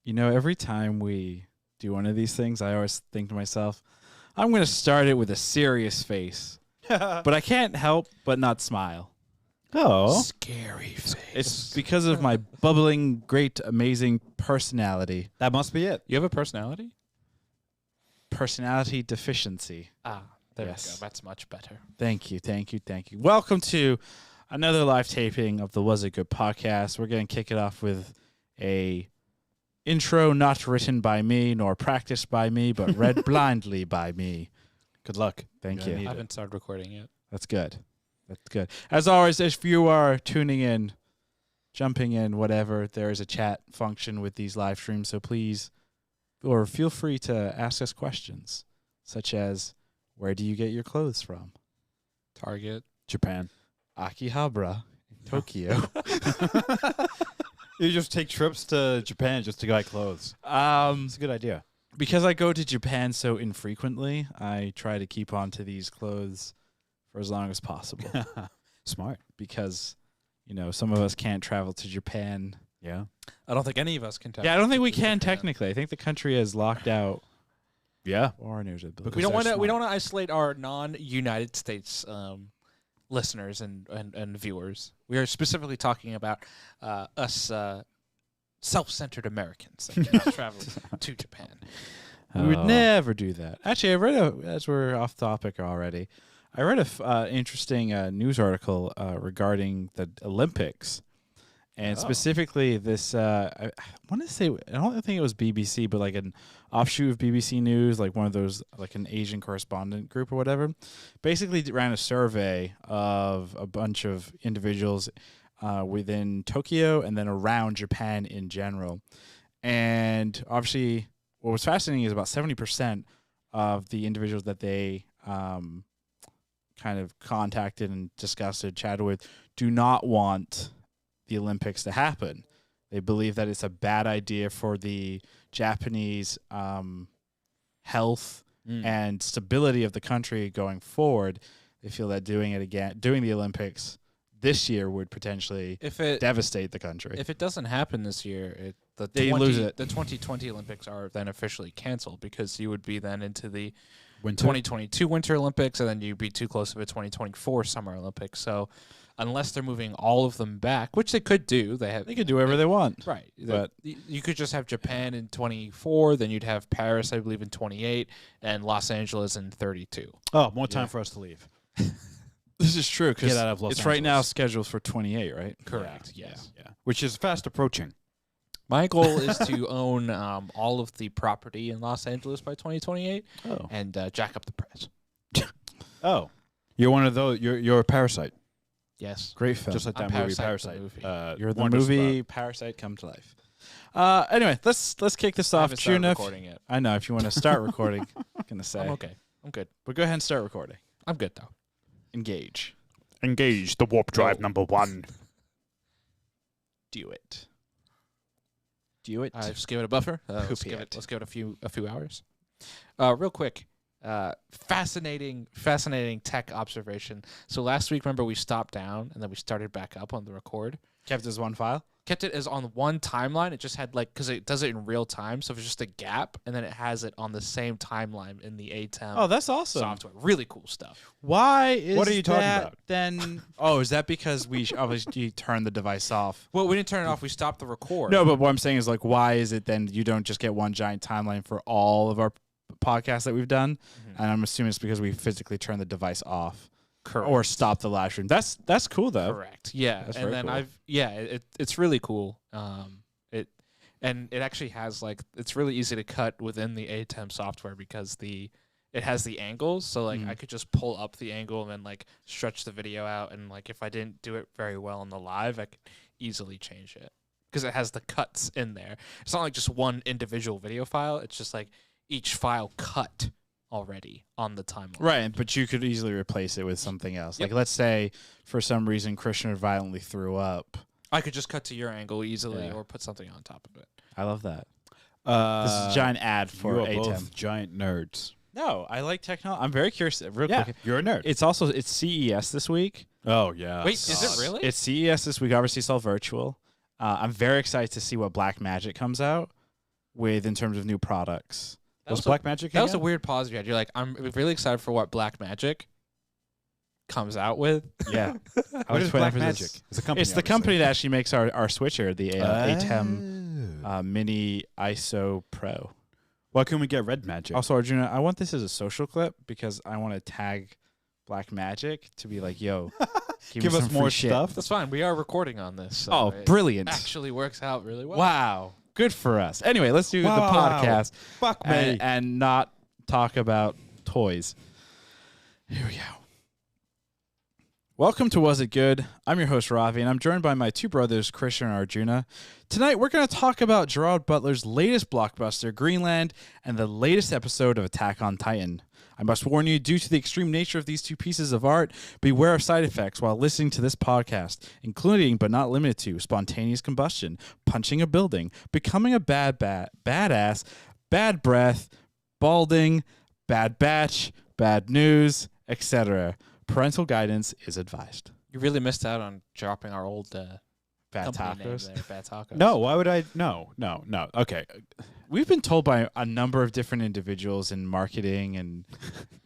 You know, every time we do one of these things, I always think to myself, I'm going to start it with a serious face. But I can't help but not smile. Oh. Scary face. It's because of my bubbling, great, amazing personality. That must be it. You have a personality? Personality deficiency. Ah, there Yes. we go. That's much better. Thank you. Welcome to another live taping of the Was It Good podcast. We're going to kick it off with a intro not written by me nor practiced by me, but read blindly by me. Good luck. Thank You're you. gonna I need haven't started recording yet. That's good. As always, if you are tuning in, jumping in, whatever, there is a chat function with these live streams, so please, or feel free to ask us questions, such as, where do you get your clothes from? Target. Japan. Akihabara, Tokyo. You just take trips to Japan just to buy clothes. It's a good idea. Because I go to Japan so infrequently, I try to keep on to these clothes for as long as possible. Smart. Because, you know, some of us can't travel to Japan. Yeah. I don't think any of us can tell. Yeah, I don't think we can technically. I think the country has locked out Yeah. foreigners. I believe. We don't want to. they're We don't want to isolate our non-United States listeners and viewers. We are specifically talking about us self-centered Americans that cannot travel to Japan. We would never do that. Actually, I read as we're off topic already, I read a interesting news article regarding the Olympics, and specifically this. I want to say I don't think it was BBC, but like an offshoot of BBC News, like one of those, like an Asian correspondent group or whatever. Basically, ran a survey of a bunch of individuals within Tokyo and then around Japan in general, and obviously, what was fascinating is about 70% of the individuals that they kind of contacted and discussed and chatted with do not want the Olympics to happen. They believe that it's a bad idea for the Japanese health and stability of the country going forward. They feel that doing the Olympics this year would potentially devastate the country. If it doesn't happen this year, They lose it. The 2020 Olympics are then officially canceled because you would be then into the Winter. 2022 Winter Olympics, and then you'd be too close to the 2024 Summer Olympics. So, unless they're moving all of them back, which they could do, they could do whatever they want. Right. But You could just have Japan in 24, then you'd have Paris, I believe, in 28, and Los Angeles in 32. Oh, more time for us to leave. This is true because Get out of Los it's right now Angeles. scheduled for 28, right? Correct. Yeah, Yes. Yeah. Which is fast approaching. My goal is to own all of the property in Los Angeles by 2028 Oh. and jack up the price. Oh. You're one of those. You're a parasite. Yes. Great film. Just like I'm that movie, Parasite, Parasite. the movie. You're the Wonder movie Spot. Parasite come to life. Anyway, let's kick this I off. haven't started Tuna, recording yet. I know if you want to start recording, I'm gonna say. I'm okay. I'm good. But go ahead and start recording. I'm good, though. Engage. Engage the warp drive number 1. Do it. Do it. Just give it a buffer. Let's Poopy give it. a few hours. Real quick. Fascinating tech observation. So last week, remember, we stopped down and then we started back up on the record. Kept as one file. Kept it as on one timeline. It just had because it does it in real time. So if it's just a gap, and then it has it on the same timeline in the ATEM Oh, that's awesome. software. Really cool stuff. Why is What are you talking that about? then? Oh, is that because we obviously turned the device off? Well, we didn't turn it off. We stopped the record. No, but what I'm saying is, like, why is it then you don't just get one giant timeline for all of our podcasts that we've done? And I'm assuming it's because we physically turned the device off. Correct. Or stop the live stream. That's cool though. Correct. Yeah. That's and very then cool. it's really cool. It actually has it's really easy to cut within the ATEM software because it has the angles. So I could just pull up the angle and then stretch the video out, and if I didn't do it very well in the live, I could easily change it because it has the cuts in there. It's not like just one individual video file. It's just each file cut already on the timeline. Right, but you could easily replace it with something else. Yep. Like, let's say for some reason Christian violently threw up. I could just cut to your angle easily Yeah. or put something on top of it. I love that. This is a giant ad for you are ATEM. both giant nerds. No, I like technology. I'm very curious. Real quick, You're a nerd. it's CES this week. Oh, yeah. Wait, is it really? It's CES this week. Obviously, it's all virtual. I'm very excited to see what Black Magic comes out. with in terms of new products. Was Black Magic That was a again? weird pause you had. You're like, I'm really excited for what Black Magic comes out with. Yeah. What is Black Magic? It's a company. It's the company that actually makes our switcher, the ATEM Oh. Mini ISO Pro. Why couldn't we get Red Magic? Also, Arjuna, I want this as a social clip because I want to tag Black Magic to be like, yo, give Give me us some more free shit. That's fine. We are recording on this. So Oh, it brilliant. actually works out really well. Wow. Good for us. Anyway, let's do the Wow. podcast Fuck me. and not talk about toys. Here we go. Welcome to Was It Good? I'm your host, Ravi, and I'm joined by my two brothers, Christian and Arjuna. Tonight, we're going to talk about Gerard Butler's latest blockbuster, Greenland, and the latest episode of Attack on Titan. I must warn you, due to the extreme nature of these two pieces of art, beware of side effects while listening to this podcast, including but not limited to spontaneous combustion, punching a building, becoming a badass, bad breath, balding, bad batch, bad news, etc. Parental guidance is advised. You really missed out on dropping our old Bad company name tacos. there, Bad Tacos. No, why would I? No. Okay. We've been told by a number of different individuals in marketing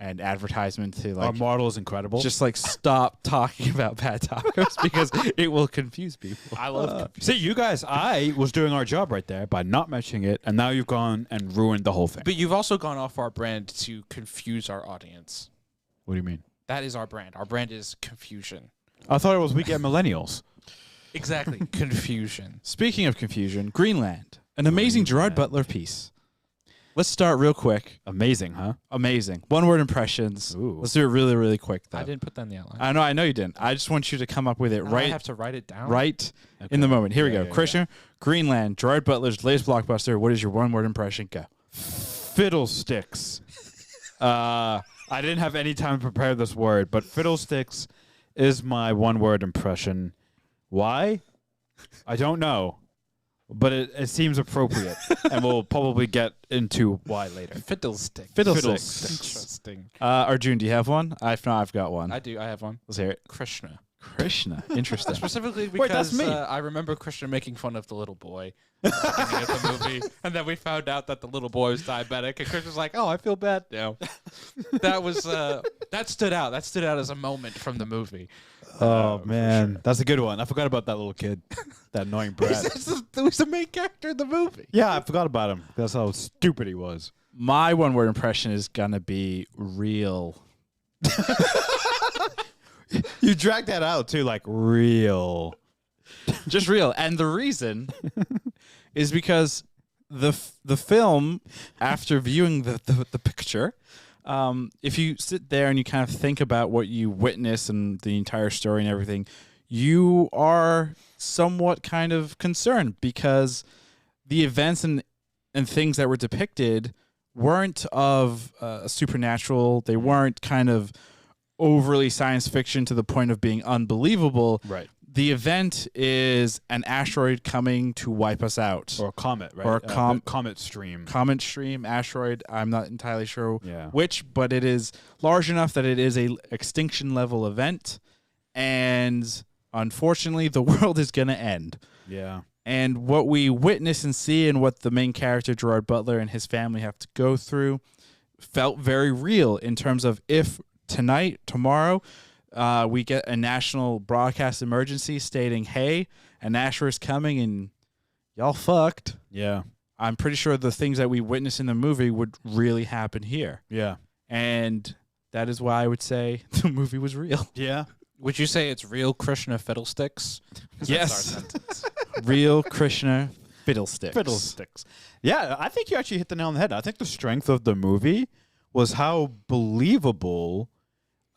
and advertisement to Our like model is incredible. just like stop talking about bad tacos because it will confuse people. I love see, you guys, I was doing our job right there by not mentioning it, and now you've gone and ruined the whole thing. But you've also gone off our brand to confuse our audience. What do you mean? That is our brand. Our brand is confusion. I thought it was We Get Millennials. Exactly. Confusion. Speaking of confusion, Greenland, an amazing Gerard Butler piece. Let's start real quick. Amazing, huh? Amazing. One word impressions. Ooh. Let's do it really, really quick though. I didn't put that in the outline. I know you didn't. I just want you to come up with it Now I right have to write it down. right in the moment. Here we go. Yeah. Christian, Greenland, Gerard Butler's latest blockbuster. What is your one word impression? Go. Fiddlesticks. I didn't have any time to prepare this word, but fiddlesticks is my one-word impression. Why? I don't know, but it seems appropriate, and we'll probably get into why later. Fiddlestick. Fiddlesticks. Interesting. Arjun, do you have one? If not, I've got one. I do. I have one. Let's hear it. Krishna. Krishna. Interesting. Specifically Wait, that's because me. I remember Krishna making fun of the little boy at the beginning of the movie, and then we found out that the little boy was diabetic, and Krishna's like, "Oh, I feel bad now." That was that stood out. That stood out as a moment from the movie. Oh man, that's a good one. I forgot about that little kid, that annoying brat. That was the main character in the movie. Yeah, I forgot about him. That's how stupid he was. My one word impression is going to be real. You dragged that out too, like real. Just real. And the reason is because the film, after viewing the picture, if you sit there and you kind of think about what you witness and the entire story and everything, you are somewhat kind of concerned because the events and things that were depicted weren't of supernatural. They weren't kind of overly science fiction to the point of being unbelievable. Right. The event is an asteroid coming to wipe us out. Or a comet, right? Or a the comet stream. Comet stream, asteroid, I'm not entirely sure Yeah. which, but it is large enough that it is a extinction level event. And unfortunately, the world is going to end. Yeah. And what we witness and see and what the main character, Gerard Butler, and his family have to go through felt very real in terms of if tonight, tomorrow, we get a national broadcast emergency stating, hey, an asteroid's coming and y'all fucked. Yeah. I'm pretty sure the things that we witness in the movie would really happen here. Yeah. And that is why I would say the movie was real. Yeah. Would you say it's real Krishna Fiddlesticks? 'Cause Yes. that's our sentence. Real Krishna Fiddlesticks. Fiddlesticks. Yeah, I think you actually hit the nail on the head. I think the strength of the movie was how believable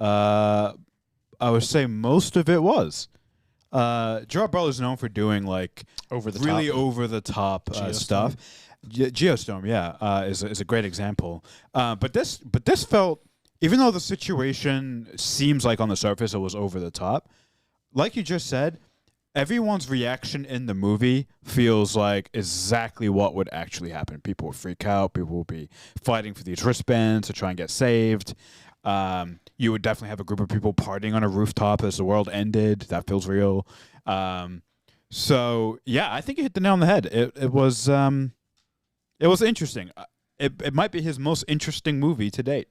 I would say most of it was. Gerard Butler is known for doing like Over the really top. over the top Geostorm. stuff. Geostorm, yeah, is a great example. But this felt, even though the situation seems like on the surface it was over the top, like you just said, everyone's reaction in the movie feels like exactly what would actually happen. People would freak out. People would be fighting for these wristbands to try and get saved. You would definitely have a group of people partying on a rooftop as the world ended. That feels real. So yeah, I think you hit the nail on the head. It was It was interesting. It might be his most interesting movie to date.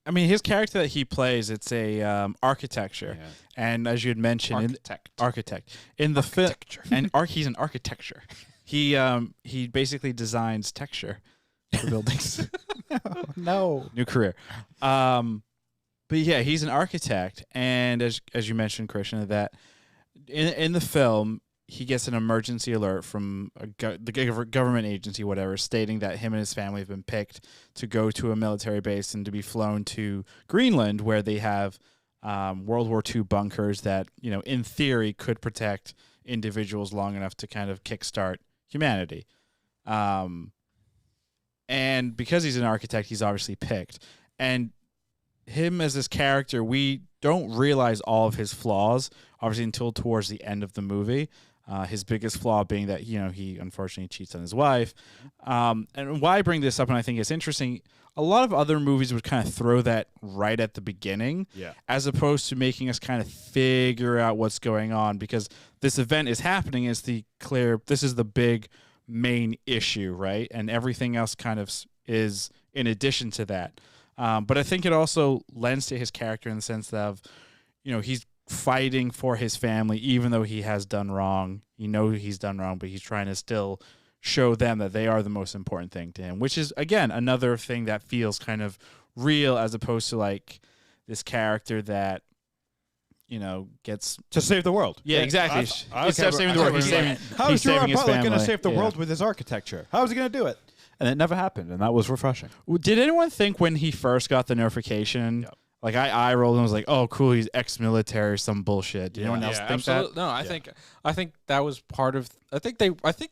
I mean, his character that he plays, it's a architecture, and as you had mentioned, architect in the film, and he's an architecture. He basically designs texture for buildings. No. New career. But yeah, he's an architect, and as you mentioned, Krishna, that in the film, he gets an emergency alert from the government agency, whatever, stating that him and his family have been picked to go to a military base and to be flown to Greenland, where they have World War II bunkers that, in theory, could protect individuals long enough to kind of kickstart humanity. And because he's an architect, he's obviously picked. And him as this character, we don't realize all of his flaws, obviously, until towards the end of the movie. His biggest flaw being that, he unfortunately cheats on his wife. And why I bring this up, and I think it's interesting, a lot of other movies would kind of throw that right at the beginning, as opposed to making us kind of figure out what's going on, because this event is happening. This is the big main issue, right? And everything else kind of is in addition to that. But I think it also lends to his character in the sense of, he's fighting for his family, even though he has done wrong. He's done wrong, but he's trying to still show them that they are the most important thing to him, which is, again, another thing that feels kind of real, as opposed to like this character that, gets to save the world. Yeah, exactly. Instead of saving the world, how is Gerard Butler going to save the world with his architecture? How is he going to do it? And it never happened, and that was refreshing. Did anyone think when he first got the notification, like I rolled and was like, "Oh, cool, he's ex-military or some bullshit"? Did anyone else think that? No, I think that was part of. I think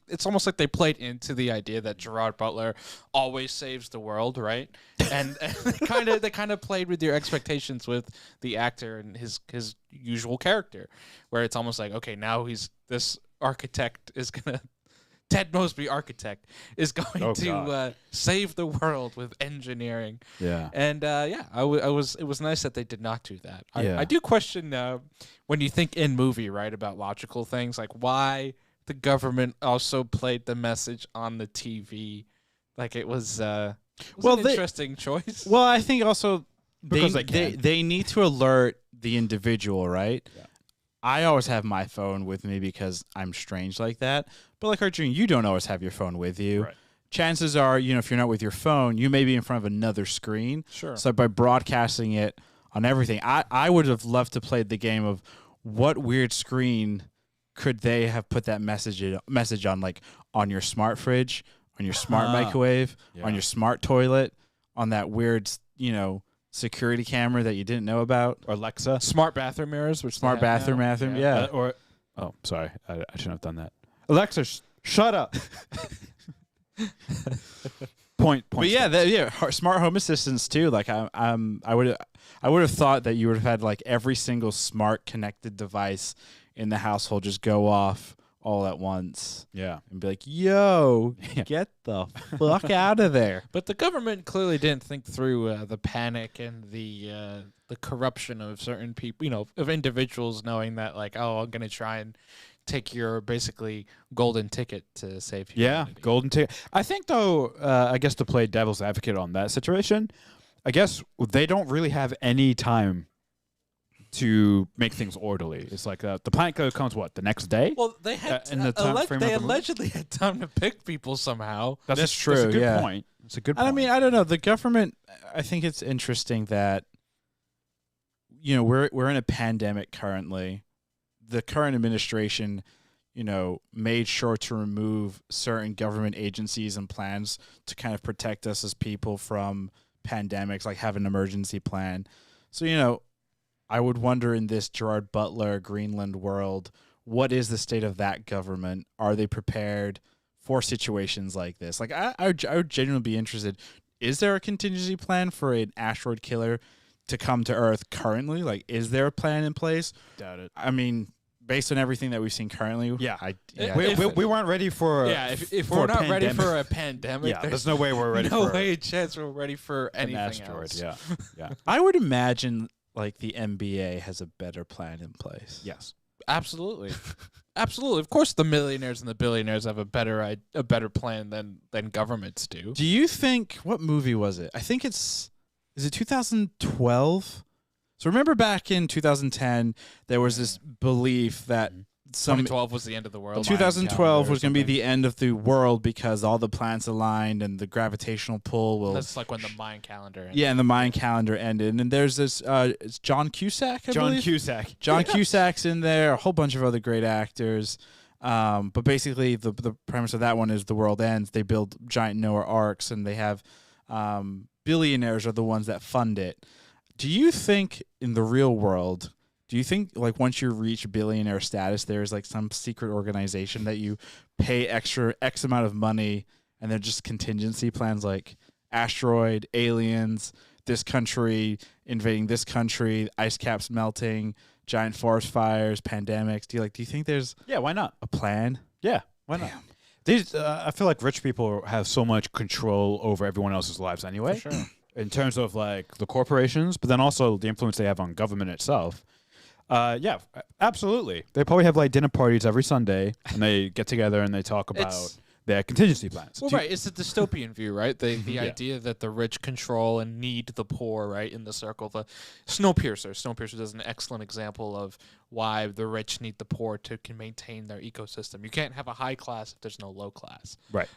it's almost like they played into the idea that Gerard Butler always saves the world, right? And they kind of played with your expectations with the actor and his usual character, where it's almost like, okay, now this architect is gonna. Ted Mosby, architect, is going to save the world with engineering. Yeah, and it was nice that they did not do that. I do question when you think in movie, right, about logical things, like why the government also played the message on the TV. Like it was an interesting choice. Well, I think also because they need to alert the individual, right? Yeah. I always have my phone with me because I'm strange like that. But like Arjun, you don't always have your phone with you. Right. Chances are, if you're not with your phone, you may be in front of another screen. Sure. So by broadcasting it on everything, I would have loved to play the game of what weird screen could they have put that message on, like on your smart fridge, on your smart microwave, on your smart toilet, on that weird, security camera that you didn't know about, or Alexa, smart bathroom mirrors, smart bathroom, yeah. Sorry, I shouldn't have done that. Alexa, shut up. Point. But yeah, smart home assistants too. Like I would have thought that you would have had like every single smart connected device in the household just go off all at once. Yeah. And be like, yo, get the fuck out of there. But the government clearly didn't think through the panic and the corruption of certain people, of individuals knowing that like, oh, I'm going to try and take your basically golden ticket to save humanity. Yeah, golden ticket. I think, though, I guess to play devil's advocate on that situation, I guess they don't really have any time to make things orderly. It's like the panic comes the next day? Well, they had they allegedly had time to pick people somehow. That's true. That's a good point. It's a good point. I mean, I don't know. The government, I think it's interesting that we're in a pandemic currently. The current administration, made sure to remove certain government agencies and plans to kind of protect us as people from pandemics, like have an emergency plan. So, I would wonder in this Gerard Butler Greenland world, what is the state of that government? Are they prepared for situations like this? Like, I would genuinely be interested. Is there a contingency plan for an asteroid killer to come to Earth currently? Like, is there a plan in place? Doubt it. I mean, based on everything that we've seen currently, we weren't ready for. If we're not ready for a pandemic, there's no way we're ready. No way a chance we're ready for anything asteroid. Else. Yeah. I would imagine like the NBA has a better plan in place. Yes. Absolutely. Absolutely. Of course the millionaires and the billionaires have a better plan than governments do. Do you think, what movie was it? I think is it 2012? So remember back in 2010, there was this belief that 2012 was the end of the world. 2012 was going to be the end of the world because all the planets aligned and the gravitational pull will. That's like when the Mayan calendar ended. Yeah, and the Mayan calendar ended. And there's this, it's John Cusack, I believe? Cusack. John Cusack's in there, a whole bunch of other great actors. But basically, the premise of that one is the world ends. They build giant Noah arcs, and they have billionaires are the ones that fund it. Do you think in the real world, do you think like once you reach billionaire status, there's like some secret organization that you pay X amount of money, and they're just contingency plans like asteroid, aliens, this country invading this country, ice caps melting, giant forest fires, pandemics? Do you think there's why not? a plan? Yeah, why not? These I feel like rich people have so much control over everyone else's lives anyway. For sure. In terms of like the corporations, but then also the influence they have on government itself. Yeah, absolutely. They probably have like dinner parties every Sunday, and they get together and they talk about their contingency plans. Well, right. It's a dystopian view, right? The idea that the rich control and need the poor, right, in the circle. The Snowpiercer does an excellent example of why the rich need the poor to maintain their ecosystem. You can't have a high class if there's no low class. Right.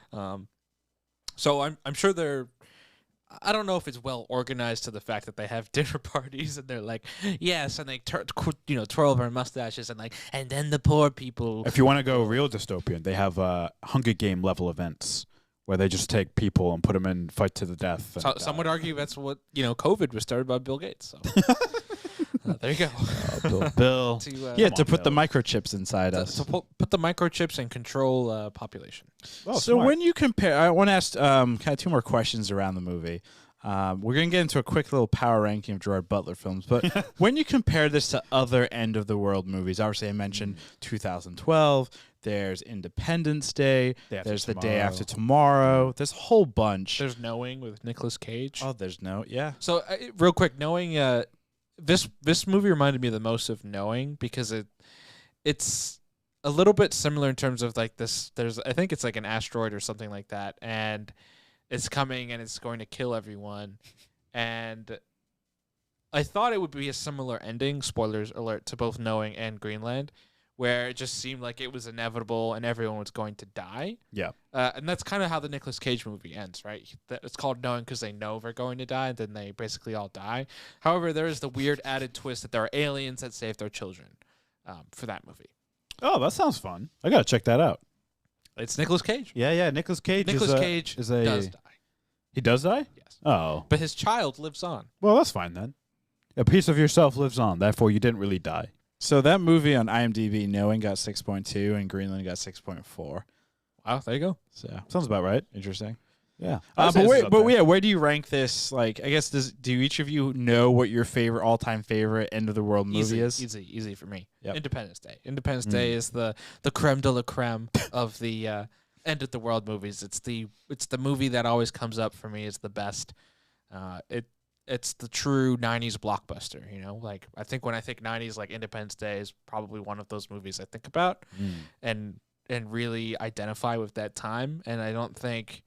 So I'm sure they're. I don't know if it's well organized to the fact that they have dinner parties and they're like, yes, and they twirl their mustaches and then the poor people. If you want to go real dystopian, they have Hunger Game level events where they just take people and put them in fight to the death. So, some would argue that's what COVID was started by Bill Gates. So. There you go. Bill. To put the microchips inside us. To put the microchips and control population. Oh, so smart. when you compare, I want to ask kind of two more questions around the movie. We're going to get into a quick little power ranking of Gerard Butler films, but when you compare this to other end-of-the-world movies, obviously I mentioned 2012, there's Independence Day, there's The Day After Tomorrow, there's a whole bunch. There's Knowing with Nicolas Cage. Oh, there's yeah. So real quick, Knowing, this movie reminded me the most of Knowing because it's a little bit similar in terms of like this. I think it's like an asteroid or something like that, and it's coming and it's going to kill everyone. And I thought it would be a similar ending, spoilers alert, to both Knowing and Greenland, where it just seemed like it was inevitable and everyone was going to die. Yeah. And that's kind of how the Nicolas Cage movie ends, right? It's called Knowing because they know they're going to die, and then they basically all die. However, there is the weird added twist that there are aliens that save their children for that movie. Oh, that sounds fun. I got to check that out. It's Nicolas Cage. Yeah. Nicolas Cage Nicolas Cage does die. He does die? Yes. Oh. But his child lives on. Well, that's fine then. A piece of yourself lives on. Therefore, you didn't really die. So that movie on IMDb, Knowing, got 6.2 and Greenland got 6.4. Wow, there you go. So sounds about right. Interesting. Yeah. Where do you rank this? Like, I guess do each of you know what your all-time favorite end of the world movie is? Easy for me. Yep. Independence Day. Independence Day is the creme de la creme of the end of the world movies. It's the movie that always comes up for me as the best. It's the true 90s blockbuster, Like, I think when I think 90s, like, Independence Day is probably one of those movies I think about and really identify with that time. And I don't think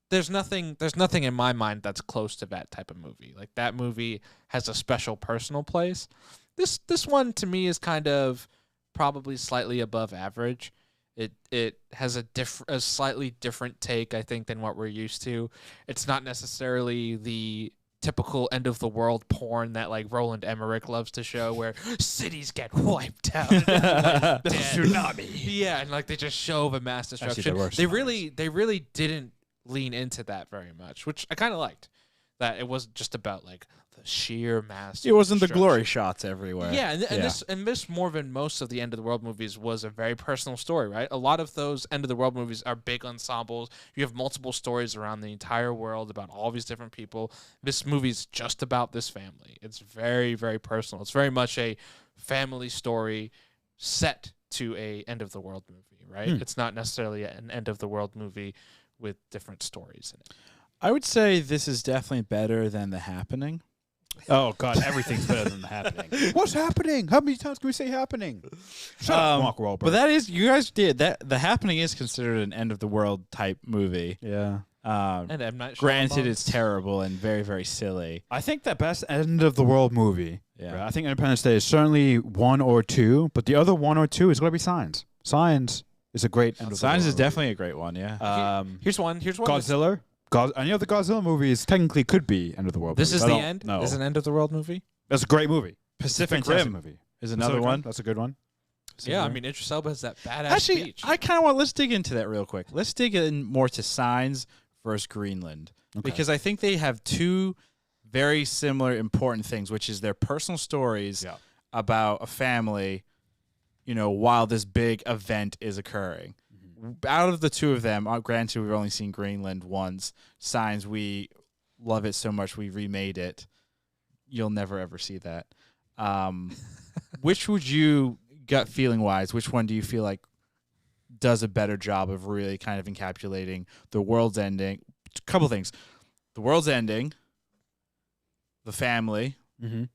there's nothing in my mind that's close to that type of movie. Like, that movie has a special personal place. This one to me is kind of probably slightly above average. It has a slightly different take, I think, than what we're used to. It's not necessarily the typical end of the world porn that like Roland Emmerich loves to show, where cities get wiped out, the tsunami. Yeah, and like they just show the mass destruction. They really didn't lean into that very much, which I kind of liked. That it wasn't just about like the sheer mass. It wasn't the glory shots everywhere. Yeah, and this more than most of the end of the world movies was a very personal story, right? A lot of those end of the world movies are big ensembles. You have multiple stories around the entire world about all these different people. This movie's just about this family. It's very, very personal. It's very much a family story set to a end of the world movie, right? It's not necessarily an end of the world movie with different stories in it. I would say this is definitely better than The Happening. Oh God, everything's better than happening. What's happening? How many times can we say happening? Shut up, Mark Wahlberg. But that is, you guys did that. The Happening is considered an end of the world type movie. yeah. And I'm not sure. Granted, it's terrible and very, very silly. I think the best end of the world movie. Yeah. Right? I think Independence Day is certainly 1 or 2, but the other 1 or 2 is going to be Signs. Signs is a great end of the Signs world is definitely a great one. Yeah. Here's one. Godzilla. Any of the Godzilla movies technically could be end of the world. This movies. is I the don't end. know. This is an end of the world movie. That's a great movie. Pacific Fantastic Rim movie. is another one. That's a good one. Yeah, I mean, Idris Elba has that badass Actually, speech. I kind of want. Let's dig into that real quick. Let's dig in more to Signs versus Greenland, because I think they have two very similar important things, which is their personal stories about a family, while this big event is occurring. Out of the two of them, granted, we've only seen Greenland once. Signs, we love it so much we remade it. You'll never ever see that. Which would you, gut feeling wise, which one do you feel like does a better job of really kind of encapsulating the world's ending? A couple things: the world's ending, the family, and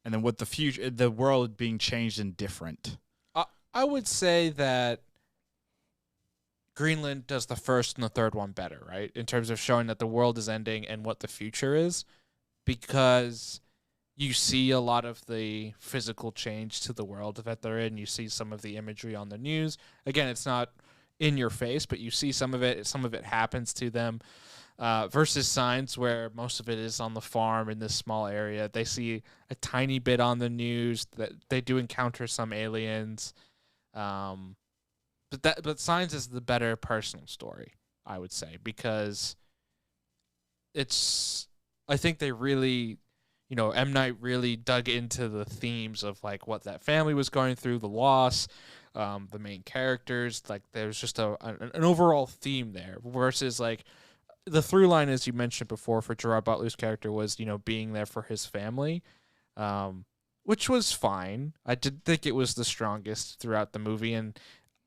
then what the future, the world being changed and different. I would say that Greenland does the first and the third one better, right? In terms of showing that the world is ending and what the future is, because you see a lot of the physical change to the world that they're in. You see some of the imagery on the news. Again, it's not in your face, but you see some of it. Some of it happens to them. Versus Signs, where most of it is on the farm in this small area. They see a tiny bit on the news. That they do encounter some aliens. But Signs is the better personal story, I would say, because I think they really, M. Night really dug into the themes of like what that family was going through, the loss, the main characters. Like there's just an overall theme there, versus like the through line, as you mentioned before, for Gerard Butler's character was, being there for his family, which was fine. I did think it was the strongest throughout the movie, and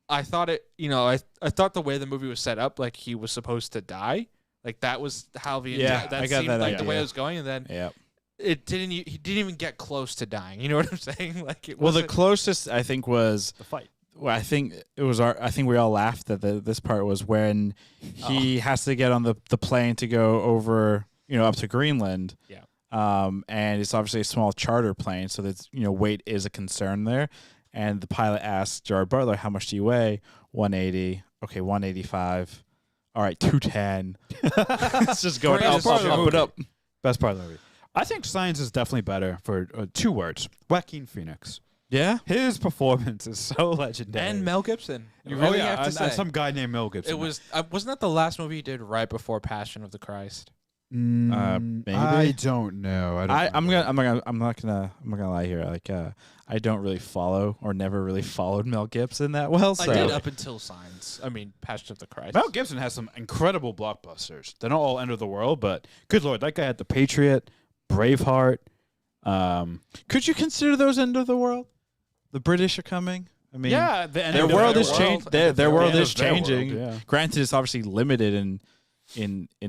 I thought it, I thought the way the movie was set up, like he was supposed to die, like that was how the I got seemed that like idea. the way it was going, and then he didn't even get close to dying. You know what I'm saying? Like the closest I think was The fight. Well, I think it was I think we all laughed that this part was when he has to get on the plane to go over, up to Greenland. Yeah. And it's obviously a small charter plane, so that's weight is a concern there. And the pilot asks Gerard Butler, "How much do you weigh?" 180. Okay, 185. All right, 210. It's just going up. Best part of the movie. I think Signs is definitely better for 2 words. Joaquin Phoenix. Yeah, his performance is so legendary. And Mel Gibson. You really have to and say. some guy named Mel Gibson. It was wasn't that the last movie he did right before Passion of the Christ? maybe. I don't know. I'm not gonna lie here. Like, I don't really follow or never really followed Mel Gibson that well. So I did up until Signs. I mean, Passion of the Christ. Mel Gibson has some incredible blockbusters. They're not all end of the world, but good lord, that guy had The Patriot, Braveheart. Could you consider those end of the world? The British are coming. I mean, Yeah, their world is changing. Their world is changing. Yeah. Granted, it's obviously limited in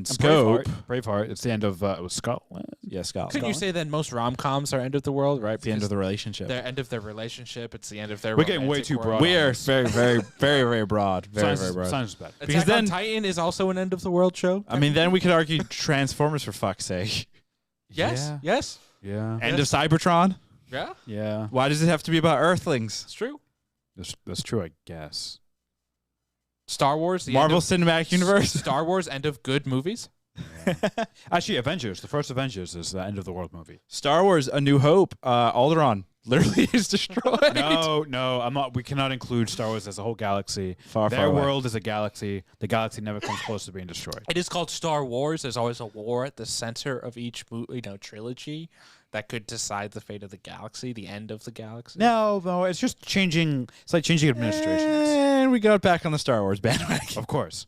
scope. Braveheart. It's the end of it was Scotland. Yeah, Scotland. Couldn't you say then most rom-coms are end of the world, right? It's the end of the relationship. They're end of their relationship. It's the end of their. We're getting way romantic too world. broad. We are very, very, very, very broad. Very, very broad. Sounds bad. Because Attack on then- Titan is also an end of the world show. I mean, then we could argue Transformers for fuck's sake. Yes. Yeah. Yes. Yeah. End of Cybertron. Yeah. Yeah. Why does it have to be about Earthlings? It's true. That's true, I guess. Star Wars. The Marvel end of, Cinematic Universe. Star Wars. End of good movies. Actually, Avengers. The first Avengers is the end of the world movie. Star Wars: A New Hope. Alderaan literally is destroyed. No, I'm not. We cannot include Star Wars as a whole galaxy. Far Their away. world is a galaxy. The galaxy never comes close to being destroyed. It is called Star Wars. There's always a war at the center of each trilogy that could decide the fate of the galaxy, the end of the galaxy. No, it's just changing. It's like changing administrations. And we got back on the Star Wars bandwagon. Of course.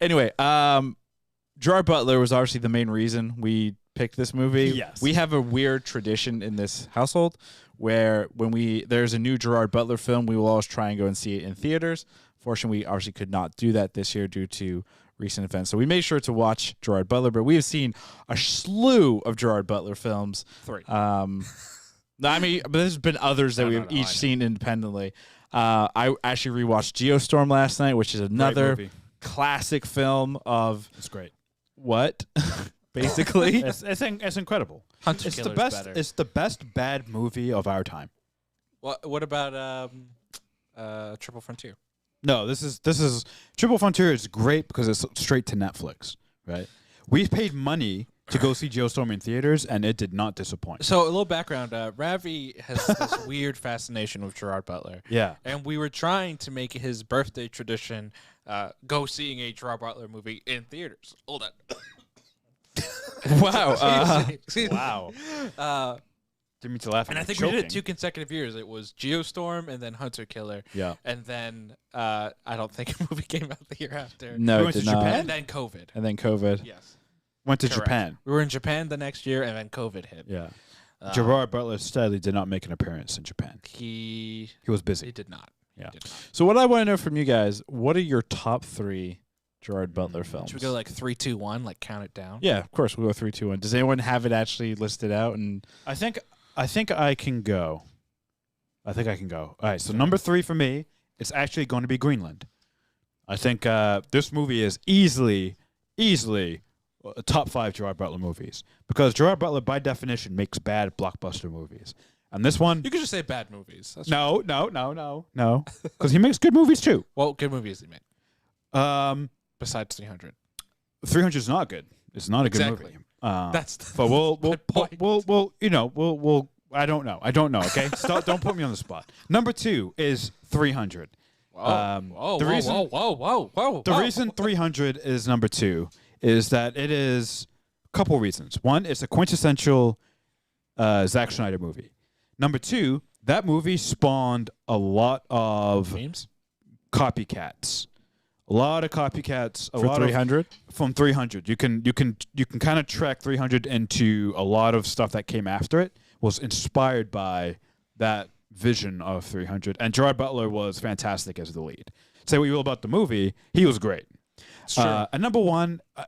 Anyway, Gerard Butler was obviously the main reason we picked this movie. Yes. We have a weird tradition in this household where when there's a new Gerard Butler film, we will always try and go and see it in theaters. Fortunately, we obviously could not do that this year due to recent events. So we made sure to watch Gerard Butler, but we have seen a slew of Gerard Butler films. 3. I mean, but there's been others that we've each seen independently. I actually rewatched Geostorm last night, which is another classic film of. It's great. What? Basically, it's incredible. It's the best. Better. It's the best bad movie of our time. What about Triple Frontier? No, this is Triple Frontier is great because it's straight to Netflix, right? We paid money to go see Geostorm in theaters, and it did not disappoint. So a little background: Ravi has this weird fascination with Gerard Butler. Yeah, and we were trying to make his birthday tradition go seeing a Gerard Butler movie in theaters. Hold on. Wow! Wow! Didn't mean to laugh. And I think we did it 2 consecutive years. It was Geostorm and then Hunter Killer. Yeah. And then I don't think a movie came out the year after. No, it did not. And then COVID. Yes. Went to Correct. Japan. We were in Japan the next year, and then COVID hit. Yeah. Gerard Butler sadly did not make an appearance in Japan. He was busy. He did not. Yeah. So what I want to know from you guys, what are your top 3 Gerard Butler films? Should we go like 3, 2, 1, like count it down? Yeah, of course. We'll go 3, 2, 1. Does anyone have it actually listed out? And I think I can go. All right, so number 3 for me, it's actually going to be Greenland. I think this movie is easily top 5 Gerard Butler movies because Gerard Butler, by definition, makes bad blockbuster movies. And this one, You could just say bad movies. That's no, because he makes good movies too. What good movies he made? Besides 300. 300 is not good. It's not a good Exactly. movie. That's but we'll point. I don't know. Okay, don't put me on the spot. Number 2 is 300. Whoa, the whoa. reason 300 is number 2 is that it is a couple reasons. One, it's a quintessential Zack Snyder movie. Number 2, that movie spawned a lot of memes, copycats. A lot of copycats. for 300? From 300. You can kind of track 300 into a lot of stuff that came after it was inspired by that vision of 300. And Gerard Butler was fantastic as the lead. Say what you will about the movie, he was great. Sure. And number 1, I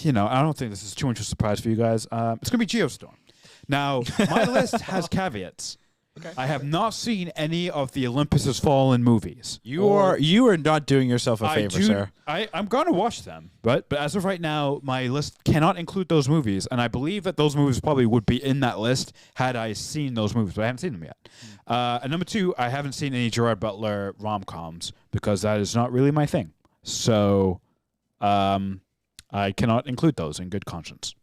don't think this is too much of a surprise for you guys. It's going to be Geostorm. Now, my list has caveats. Okay. I have not seen any of the Olympus Has Fallen movies. You are not doing yourself a favor, sir. I'm going to watch them, but as of right now, my list cannot include those movies, and I believe that those movies probably would be in that list had I seen those movies, but I haven't seen them yet. And number 2, I haven't seen any Gerard Butler rom-coms because that is not really my thing. So I cannot include those in good conscience.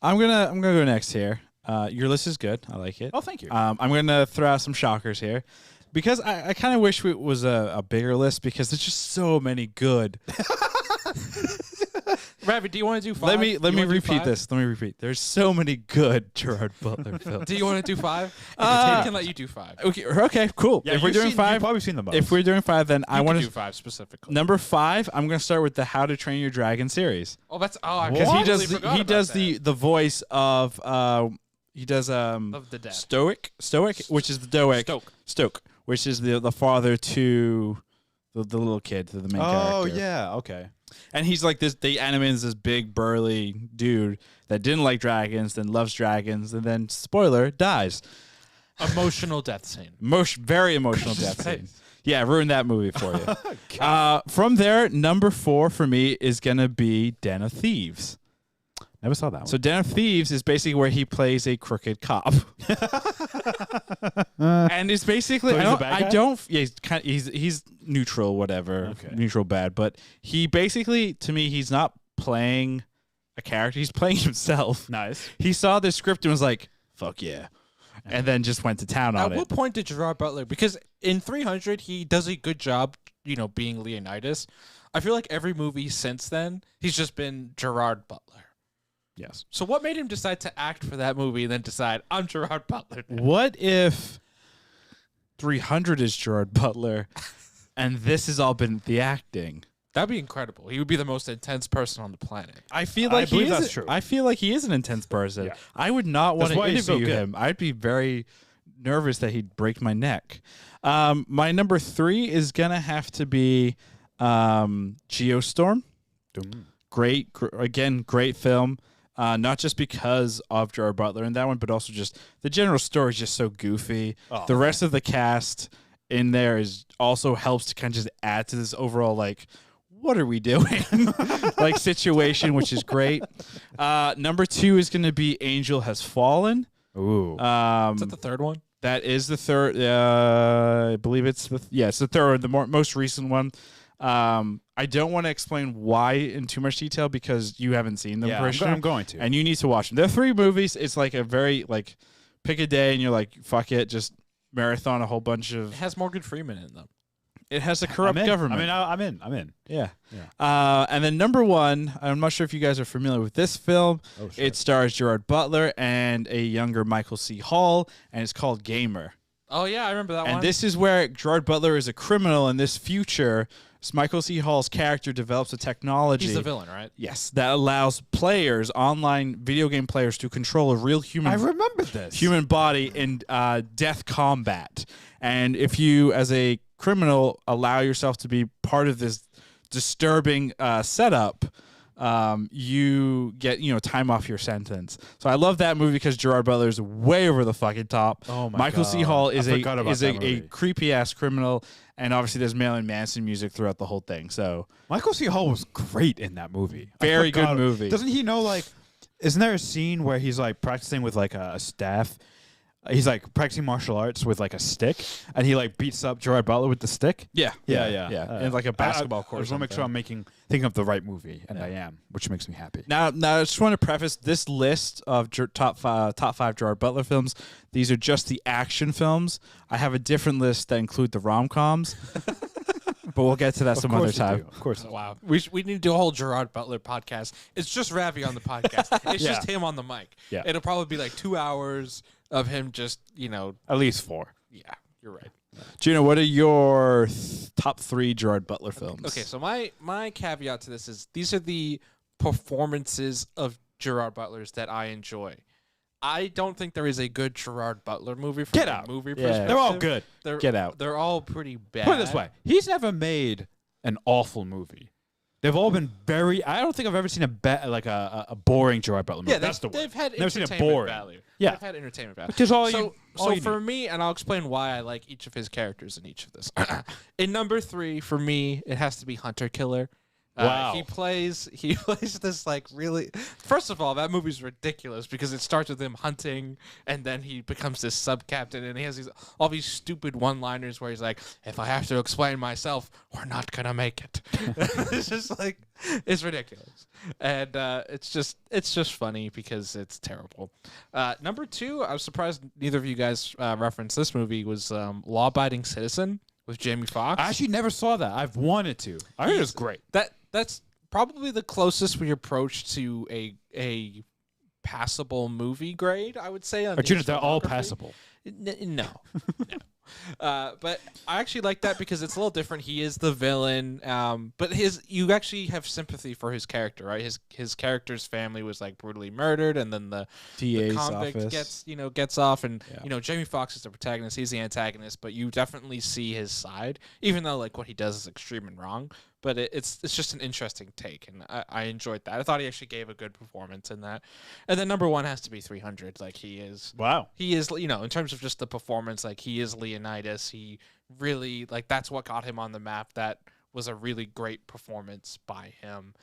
I'm gonna go next here. Your list is good. I like it. Oh, thank you. I'm going to throw out some shockers here because I kind of wish it was a bigger list because there's just so many good. Ravi, do you want to do 5? Let me repeat this. Let me repeat. There's so many good Gerard Butler films. Do you want to do 5? We can let you do 5. Okay, cool. Yeah, if we're doing 5, you've probably seen them both. if we're doing 5, then I want to do 5 specifically. Number 5, I'm going to start with the How to Train Your Dragon series. Oh, that's because he does the voice of he does of the dead. Stoic, which is the Stoke, which is the father to the little kid, to the main character. Oh yeah, okay. And he's like this. They animated this big burly dude that didn't like dragons, then loves dragons, and then spoiler dies. Emotional death scene. Very emotional death scene. Yeah, ruined that movie for you. From there, number 4 for me is gonna be Den of Thieves. Never saw that one. So Den of Thieves is basically where he plays a crooked cop, and it's basically So he's a bad guy? he's neutral, whatever, Okay. neutral bad. But he basically, to me, he's not playing a character; he's playing himself. Nice. He saw the script and was like, "Fuck yeah," and then just went to town on At it. what point did Gerard Butler? Because in 300, he does a good job, being Leonidas. I feel like every movie since then, he's just been Gerard Butler. Yes. So what made him decide to act for that movie and then decide, I'm Gerard Butler now? What if 300 is Gerard Butler, and this has all been the acting? That'd be incredible. He would be the most intense person on the planet. I feel like he is. that's true. I feel like he is an intense person. Yeah. I would not want That's to why he's so interview good. him. I'd be very nervous that he'd break my neck. My number 3 is gonna have to be Geostorm. Great film. Not just because of Gerard Butler in that one, but also just the general story is just so goofy. The rest of the cast in there is also helps to kind of just add to this overall like, what are we doing? like situation, which is great. Number 2 is going to be Angel Has Fallen. Ooh. Is that the third one? That is the third. I believe it's it's the third, the most recent one. I don't want to explain why in too much detail because you haven't seen them. Christian. I'm going to, and you need to watch them. They're 3 movies. It's like a very like pick a day and you're like fuck it, just marathon a whole bunch of. It has Morgan Freeman in them. It has a corrupt government. I'm in. Yeah. And then number 1, I'm not sure if you guys are familiar with this film. Oh, sure. It stars Gerard Butler and a younger Michael C. Hall, and it's called Gamer. Oh yeah, I remember that one. And this is where Gerard Butler is a criminal in this future. Michael C. Hall's character develops a technology. He's the villain, right? Yes, that allows players, online video game players, to control a real human. I remember this human body in death combat. And if you, as a criminal, allow yourself to be part of this disturbing setup, you get time off your sentence. So I love that movie because Gerard Butler is way over the fucking top. Oh my Michael God. C. Hall is a creepy ass criminal, and obviously there's Marilyn Manson music throughout the whole thing. So Michael C. Hall was great in that movie. Very good movie. Doesn't he know like? Isn't there a scene where he's like practicing with like a staff? He's like practicing martial arts with like a stick, and he like beats up Gerard Butler with the stick. Yeah. And like a basketball court. I just want to make sure I'm thinking of the right movie, and I am, which makes me happy. Now, I just want to preface this list of top five Gerard Butler films. These are just the action films. I have a different list that include the rom-coms, but we'll get to that some other time. Of course. Wow. We need to do a whole Gerard Butler podcast. It's just Ravi on the podcast. It's just him on the mic. Yeah. It'll probably be like 2 hours of him just, at least 4. Yeah, you're right. Gino, what are your top 3 Gerard Butler films? Okay, so my caveat to this is these are the performances of Gerard Butler's that I enjoy. I don't think there is a good Gerard Butler movie from Get a Out. movie Yeah. perspective. They're all good. Get Out. They're all pretty bad. Put it this way: he's never made an awful movie. They've all been very. I don't think I've ever seen a boring Gerard Butler movie. Yeah, that's the they've word. had Never seen a entertainment boring. value. Yeah. They've had entertainment value. Which is all So you for need. me, and I'll explain why I like each of his characters in each of this. In number 3, for me, it has to be Hunter Killer. Wow. He plays this like really. First of all, that movie's ridiculous because it starts with him hunting, and then he becomes this sub captain, and he has all these stupid one-liners where he's like, "If I have to explain myself, we're not gonna make it." It's just like it's ridiculous, and it's just funny because it's terrible. Number 2, I was surprised neither of you guys referenced this movie. Was Law Abiding Citizen with Jamie Foxx. I actually never saw that. I've wanted to. I heard it was great. That's probably the closest we approach to a passable movie grade, I would say. On But his they're all filmography. passable. No. But I actually like that because it's a little different. He is the villain, but you actually have sympathy for his character, right? His character's family was like brutally murdered, and then the DA's convict office. gets off, and Yeah. Jamie Foxx is the protagonist. He's the antagonist, but you definitely see his side, even though like what he does is extreme and wrong. But it's just an interesting take, and I enjoyed that. I thought he actually gave a good performance in that. And then number 1 has to be 300. Like he is. Wow. He is, in terms of just the performance, like he is Leonidas. He really, like, that's what got him on the map. That was a really great performance by him.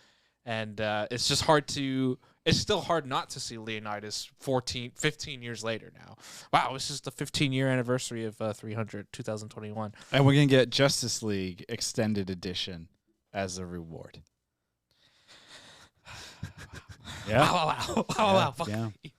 And it's just it's still hard not to see Leonidas 15 years later now. Wow, this is the 15-year anniversary of 300, 2021. And we're going to get Justice League Extended Edition as a reward. Yeah. Wow. Fuck Yeah. me.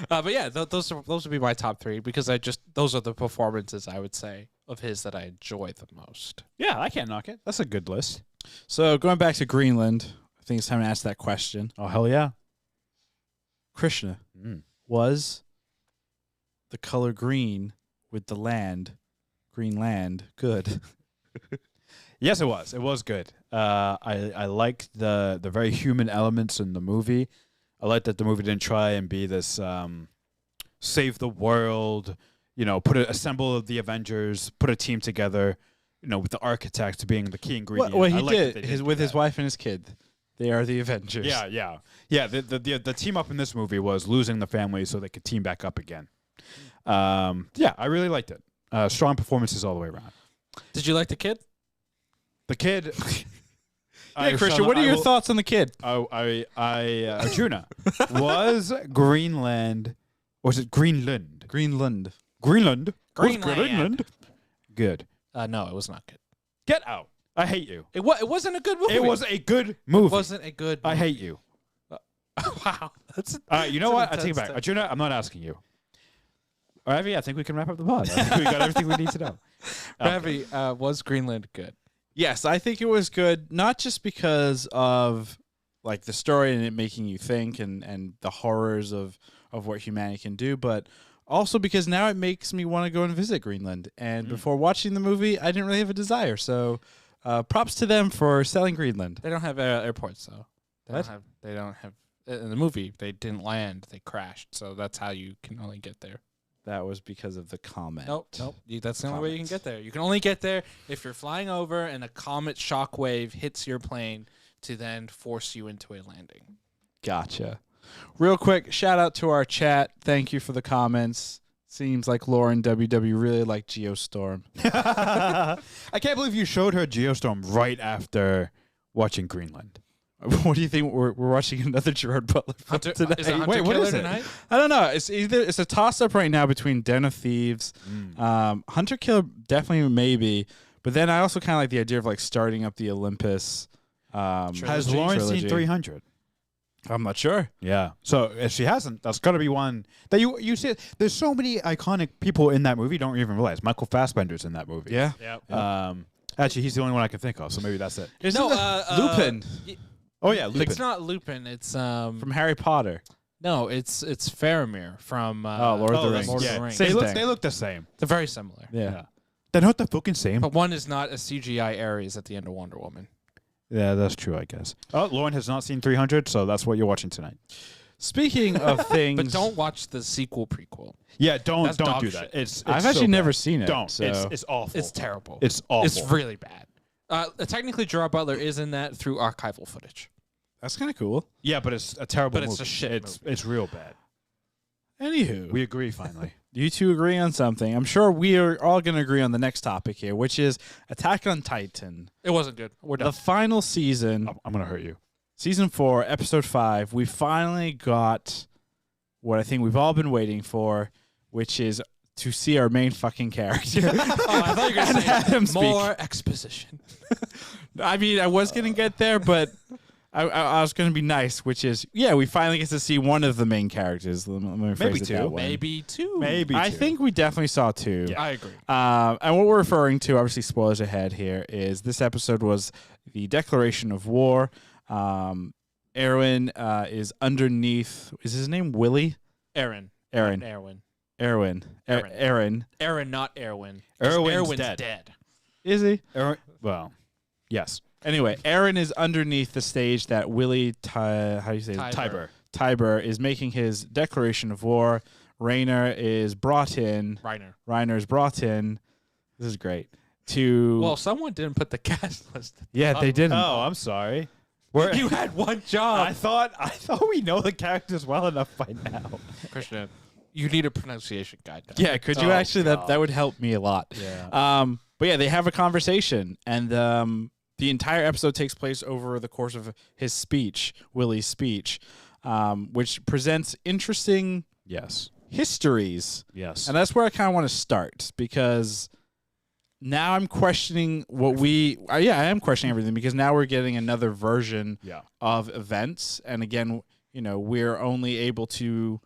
But yeah, those would be my top 3 because those are the performances I would say of his that I enjoy the most. Yeah, I can't knock it. That's a good list. So going back to Greenland, I think it's time to ask that question. Oh, hell yeah. Krishna, was the color green with the land, Greenland, good? Yes, it was. It was good. I liked the very human elements in the movie. I liked that the movie didn't try and be this save the world, assemble the Avengers, put a team together, with the architect being the key ingredient. Well, he I liked that did they with his do wife and his kid. They are the Avengers. Yeah. The team up in this movie was losing the family so they could team back up again. I really liked it. Strong performances all the way around. Did you like the kid? The kid. Hey, Christian, what are your thoughts on the kid? Arjuna was Greenland. Or was it Greenland? Greenland. Greenland. Greenland. Was Greenland good? No, it was not good. Get out. I hate you. It wasn't a good movie. It was a good movie. It wasn't a good movie. I hate you. Wow. That's You know what? I take it back. Arjuna, I'm not asking you. Ravi, I think we can wrap up the pod. I think we got everything we need to know. Ravi, was Greenland good? Yes, I think it was good, not just because of like the story and it making you think and the horrors of what humanity can do, but also because now it makes me want to go and visit Greenland. And before watching the movie, I didn't really have a desire. So props to them for selling Greenland. They don't have airports, though. What? They don't have in the movie. They didn't land. They crashed. So that's how you can only get there. That was because of the comment. Nope. That's the only way you can get there. You can only get there if you're flying over and a comet shockwave hits your plane to then force you into a landing. Gotcha. Real quick, shout out to our chat. Thank you for the comments. Seems like Lauren WW really liked Geostorm. I can't believe you showed her Geostorm right after watching Greenland. What do you think? We're watching another Gerard Butler film tonight. Is it Hunter Wait, what Killer is it? tonight? I don't know. It's a toss up right now between Den of Thieves, Hunter Killer definitely maybe, but then I also kind of like the idea of like starting up the Olympus. Has Lauren seen 300? I'm not sure. Yeah. So if she hasn't, that's got to be one that you see. There's so many iconic people in that movie. Don't even realize Michael Fassbender's in that movie. Yeah. Actually, he's the only one I can think of. So maybe that's it. Lupin. Oh yeah, Lupin. It's not Lupin. It's From Harry Potter. No, it's Faramir from Lord of the Rings. Lord of Yeah. the Rings. Same thing. They look the same. They're very similar. Yeah. They're not the fucking same. But one is not a CGI Ares at the end of Wonder Woman. Yeah, that's true, I guess. Oh, Lauren has not seen 300, so that's what you're watching tonight. Speaking of things, But don't watch the sequel prequel. Yeah, don't That's dog do shit. that. It's I've so actually bad. never seen it. Don't. So. It's awful. It's terrible. It's awful. It's really bad. Technically, Gerard Butler is in that through archival footage. That's kind of cool. Yeah, but it's a terrible But movie. it's a shit It's real bad. Anywho, We agree finally. you two agree on something. I'm sure we are all going to agree on the next topic here, which is Attack on Titan. It wasn't good. We're done. The final season, I'm going to hurt you. season 4, episode 5. We finally got what I think we've all been waiting for, which is to see our main fucking character. I thought you were going to have him say speak. more exposition. I mean, I was going to get there, but I was going to be nice, which is, we finally get to see one of the main characters. Let me phrase Maybe it two. that way. Maybe two. Maybe I two. think we definitely saw 2. Yeah. I agree. And what we're referring to, obviously spoilers ahead here, is this episode was the declaration of war. Erwin is underneath, is his name Willie? Aaron. Aaron. Erwin. Aaron. Aaron. Aaron. Aaron, not Erwin. Erwin's dead. Is he? Well, yes. Anyway, Aaron is underneath the stage that Willie, how do you say it? Tiber. Tiber is making his declaration of war. Rainer is brought in. Reiner is brought in. This is great. Well, someone didn't put the cast list. Yeah, they didn't. Oh, I'm sorry. You had one job. I thought we know the characters well enough by now. Christian, you need a pronunciation guide. Now. Yeah, could you actually? That would help me a lot. Yeah. But yeah, they have a conversation, and the entire episode takes place over the course of his speech, Willie's speech, which presents interesting histories. Yes. And that's where I kind of want to start, because now I'm questioning what I am questioning everything, because now we're getting another version of events. And again, we're only able to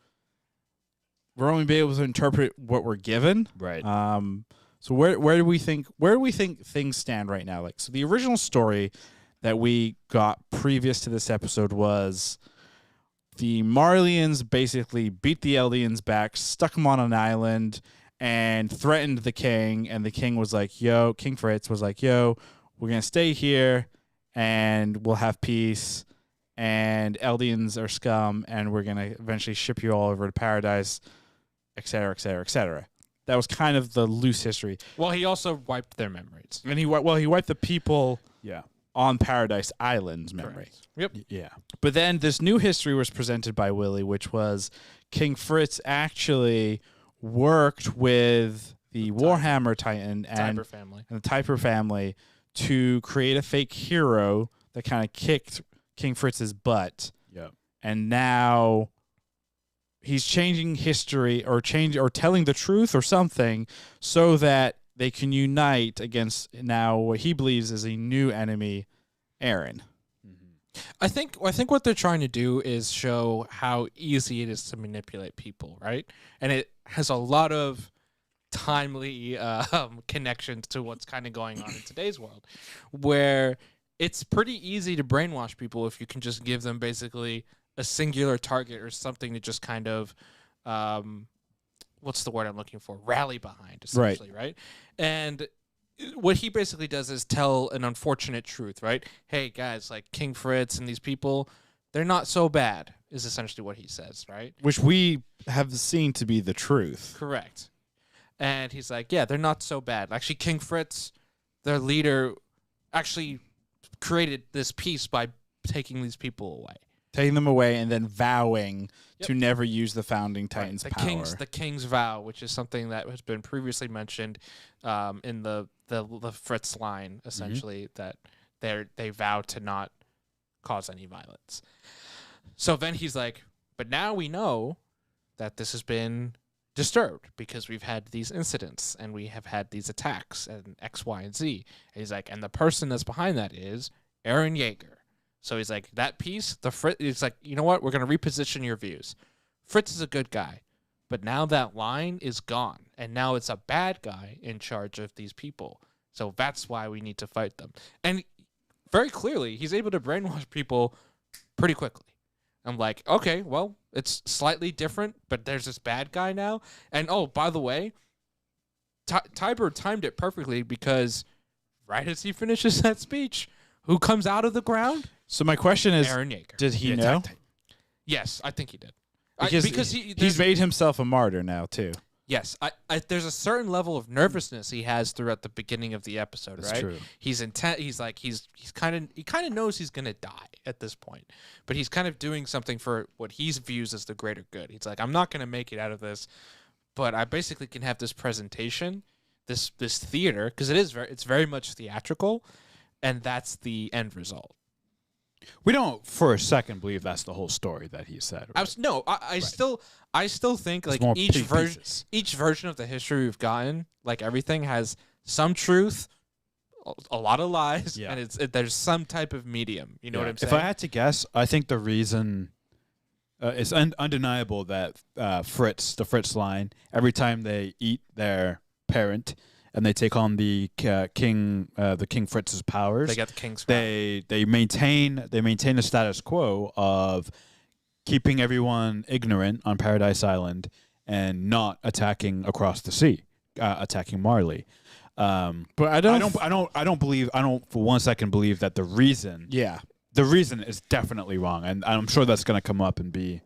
interpret what we're given. Right. So where do we think things stand right now? Like, so the original story that we got previous to this episode was the Marlians basically beat the Eldians back, stuck them on an island, and threatened the king. And the king was like, King Fritz was like, we're going to stay here and we'll have peace. And Eldians are scum, and we're going to eventually ship you all over to paradise, et cetera, et cetera, et cetera. That was kind of the loose history. Well, he also wiped their memories. And he wiped the people. Yeah. on Paradise Island's memory. Yep. Yeah. But then this new history was presented by Willie, which was King Fritz actually worked with the Warhammer Titan and Tiber family. the Typer family to create a fake hero that kind of kicked King Fritz's butt. Yeah. And now he's changing history or telling the truth or something so that they can unite against now what he believes is a new enemy, Aaron. I think what they're trying to do is show how easy it is to manipulate people, right? And it has a lot of timely connections to what's kind of going on in today's world, where it's pretty easy to brainwash people if you can just give them basically a singular target or something to just kind of what's the word I'm looking for? Rally behind, essentially, right? And what he basically does is tell an unfortunate truth, right? Hey, guys, like King Fritz and these people, they're not so bad, is essentially what he says, right? Which we have seen to be the truth. Correct. And he's like, yeah, they're not so bad. Actually, King Fritz, their leader, actually created this peace by taking these people away. Taking them away and then vowing to never use the Founding Titan's power. The King's Vow, which is something that has been previously mentioned in the Fritz line, essentially, that they vow to not cause any violence. So then he's like, but now we know that this has been disturbed because we've had these incidents and we have had these attacks and X, Y, and Z. And he's like, and the person that's behind that is Aaron Yeager. So he's like, that piece, it's like, you know what? We're going to reposition your views. Fritz is a good guy, but now that line is gone. And now it's a bad guy in charge of these people. So that's why we need to fight them. And very clearly, he's able to brainwash people pretty quickly. I'm like, okay, well, it's slightly different, but there's this bad guy now. And, oh, by the way, Tiber timed it perfectly because right as he finishes that speech, who comes out of the ground? So my question is, Aaron Yeager. did he know? Yes, I think he did. Because he's made himself a martyr now, too. Yes, there's a certain level of nervousness he has throughout the beginning of the episode, That's right? true. He's intent. He's like he kind of knows he's gonna die at this point, but he's kind of doing something for what he views as the greater good. He's like, I'm not gonna make it out of this, but I basically can have this presentation, this theater, because it's very much theatrical, and that's the end result. We don't for a second believe that's the whole story that he said. Right? I still think like each version of the history we've gotten, like everything has some truth, a lot of lies, and there's some type of medium. You know what I'm saying? If I had to guess, I think the reason it's undeniable that the Fritz line, every time they eat their parent and they take on the King Fritz's powers, they get the King's. They maintain the status quo of keeping everyone ignorant on Paradise Island and not attacking across the sea, attacking Marley. But I don't for 1 second believe that the reason is definitely wrong, and I'm sure that's going to come up and be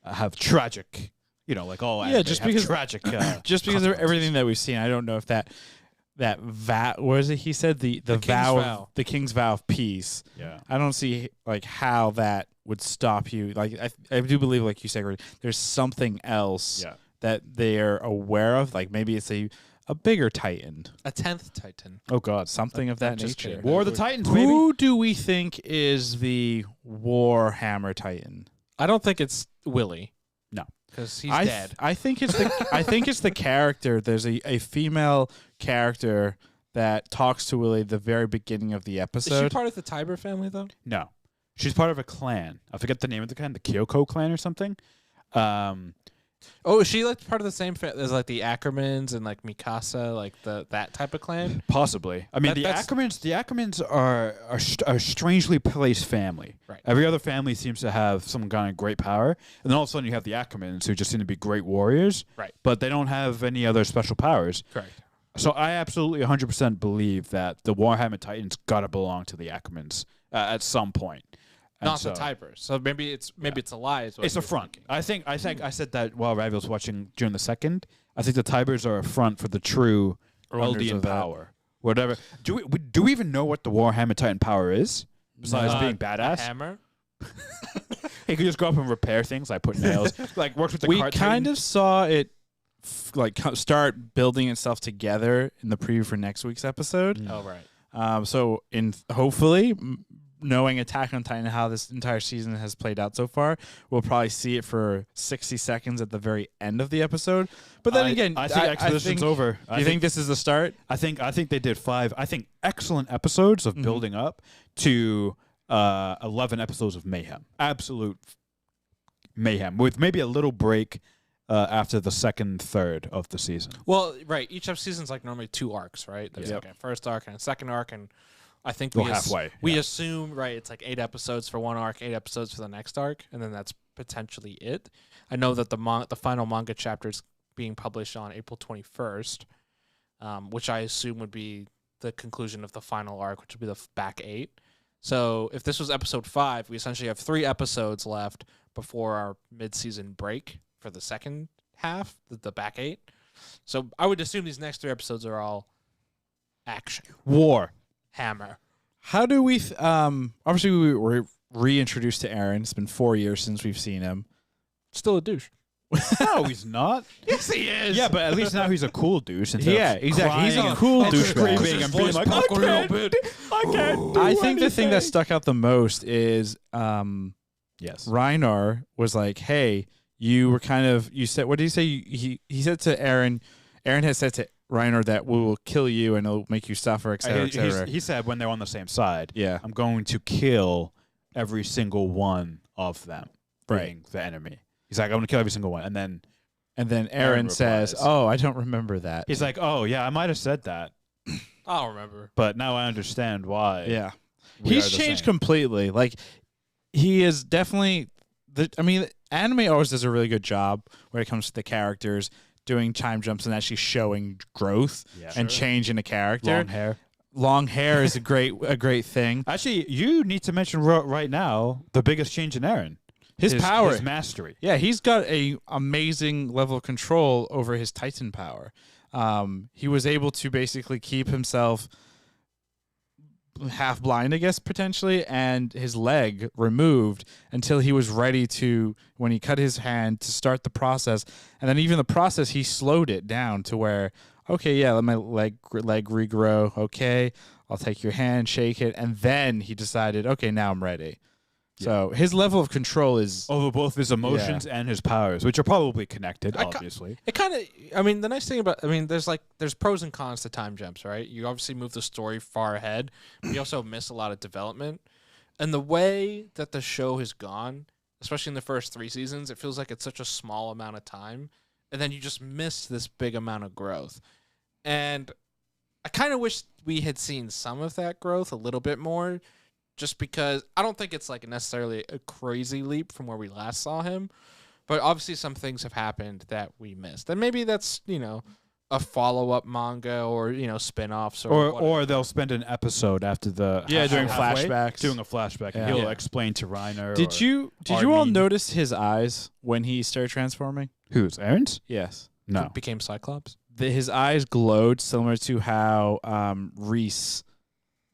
have tragic, like all just because tragic, just because of everything that we've seen. I don't know if that vow, what is it? He said the vow, the King's Vow of peace. Yeah, I don't see like how that would stop you. Like I do believe, like you said, there's something else that they're aware of. Like maybe it's a bigger Titan, a 10th Titan. Oh God, something of that nature. War of the Titans. Who do we think is the Warhammer Titan? I don't think it's Willie. No, because he's dead. I think it's the character. There's a female character that talks to Willie at the very beginning of the episode. Is she part of the Tiber family though? No, she's part of a clan. I forget the name of the clan, the Kyoko clan or something. Is she like part of the same as like the Ackermans and like Mikasa, like that type of clan? Possibly. I mean, the Ackermans are a strangely placed family. Right. Every other family seems to have some kind of great power, and then all of a sudden you have the Ackermans who just seem to be great warriors. Right. But they don't have any other special powers. Correct. So I absolutely 100% believe that the Warhammer Titans gotta belong to the Ackermans at some point. Not the Tibers. So maybe it's a lie. It's a front. I think I said that while Ravi was watching during the second. I think the Tibers are a front for the true Eldian power, whatever. Do we even know what the Warhammer Titan power is besides being badass? Hammer. He could just go up and repair things, like put nails, like works with the We cart kind Titan. of saw it start building itself together in the preview for next week's episode. Oh right. So hopefully, knowing Attack on Titan, how this entire season has played out so far, we'll probably see it for 60 seconds at the very end of the episode. But then again, I think Exposition's over. Do you think this is the start? I think they did 5. I think excellent episodes of building up to 11 episodes of mayhem, absolute mayhem, with maybe a little break after the second third of the season. Well, right. Each of season's like normally 2 arcs, right? There's like a first arc and a second arc, and I think halfway. We assume, right, it's like 8 episodes for one arc, 8 episodes for the next arc, and then that's potentially it. I know that the final manga chapter is being published on April 21st, which I assume would be the conclusion of the final arc, which would be the back 8. So if this was episode 5, we essentially have 3 episodes left before our mid-season break for the second half, the back 8. So I would assume these next 3 episodes are all action. War. Hammer. How do we? Obviously, we were reintroduced to Aaron. It's been 4 years since we've seen him. Still a douche. No, he's not. Yes, he is. Yeah, but at least now he's a cool douche. Yeah, exactly. He's a cool douchebag. Screaming and being like, I can't do I think the thing anything." that stuck out the most is Yes. Reinar was like, "Hey, you were kind of you said what did he say? He said to Aaron. Aaron had said to Reinar that we will kill you and it'll make you suffer, etc., etc." He said when they're on the same side, Yeah. I'm going to kill every single one of them, Right. being the enemy. He's like, I'm going to kill every single one. And then And then Aaron Aaron says, replies. "Oh, I don't remember that." he's like, oh, yeah, I might have said that, I don't remember. but now I understand why. Yeah. we He's are the changed same. completely. Like, he is definitely anime always does a really good job when it comes to the characters doing time jumps and actually showing growth Yeah. and change in a character. Long hair. Long hair is a great thing. Actually, you need to mention right now the biggest change in Aaron. His power. His mastery. Yeah, he's got a amazing level of control over his Titan power. He was able to basically keep himself half blind, I guess, potentially, and his leg removed until he was ready to, when he cut his hand, to start the process. And then even the process, he slowed it down to where, okay, yeah, let my leg regrow. Okay, I'll take your hand, shake it. And then he decided, okay, now I'm ready. So his level of control is Over both his emotions and his powers, which are probably connected, obviously. It kind of, I mean, the nice thing about, I mean, there's pros and cons to time jumps, right? You obviously move the story far ahead, but you also miss a lot of development. And the way that the show has gone, especially in the first 3 seasons, it feels like it's such a small amount of time, and then you just miss this big amount of growth. And I kind of wish we had seen some of that growth a little bit more, just because I don't think it's like necessarily a crazy leap from where we last saw him, but obviously some things have happened that we missed. And maybe that's, a follow-up manga or, spin-offs Or they'll spend an episode after the doing halfway, flashbacks. doing a flashback, and he'll explain to Reiner. Did you all notice his eyes when he started transforming? Who's Aaron's? Yes. No. became Cyclops. His eyes glowed similar to how Reese,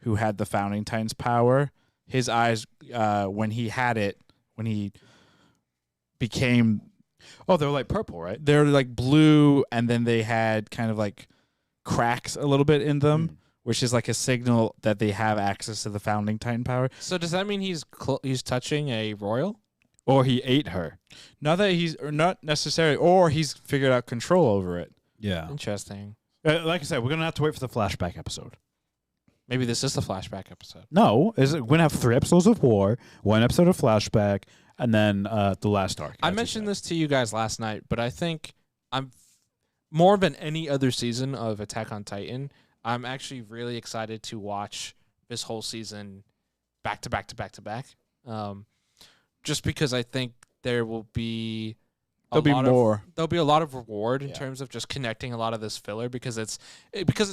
who had the Founding Titans power, his eyes when he had it, when he became, Oh, they're like purple, right? they're like blue, and then they had kind of like cracks a little bit in them, which is like a signal that they have access to the Founding Titan power. So does that mean he's touching a royal? Or he ate her. Not that not necessarily, or he's figured out control over it. Yeah. Interesting. Like I said, we're going to have to wait for the flashback episode. Maybe this is the flashback episode. No, we're going to have 3 episodes of War, 1 episode of flashback, and then the last arc. I mentioned this to you guys last night, but I think I'm more than any other season of Attack on Titan, I'm actually really excited to watch this whole season back to back to back to back. Just because I think there will be there'll be a lot of reward in terms of just connecting a lot of this filler because it's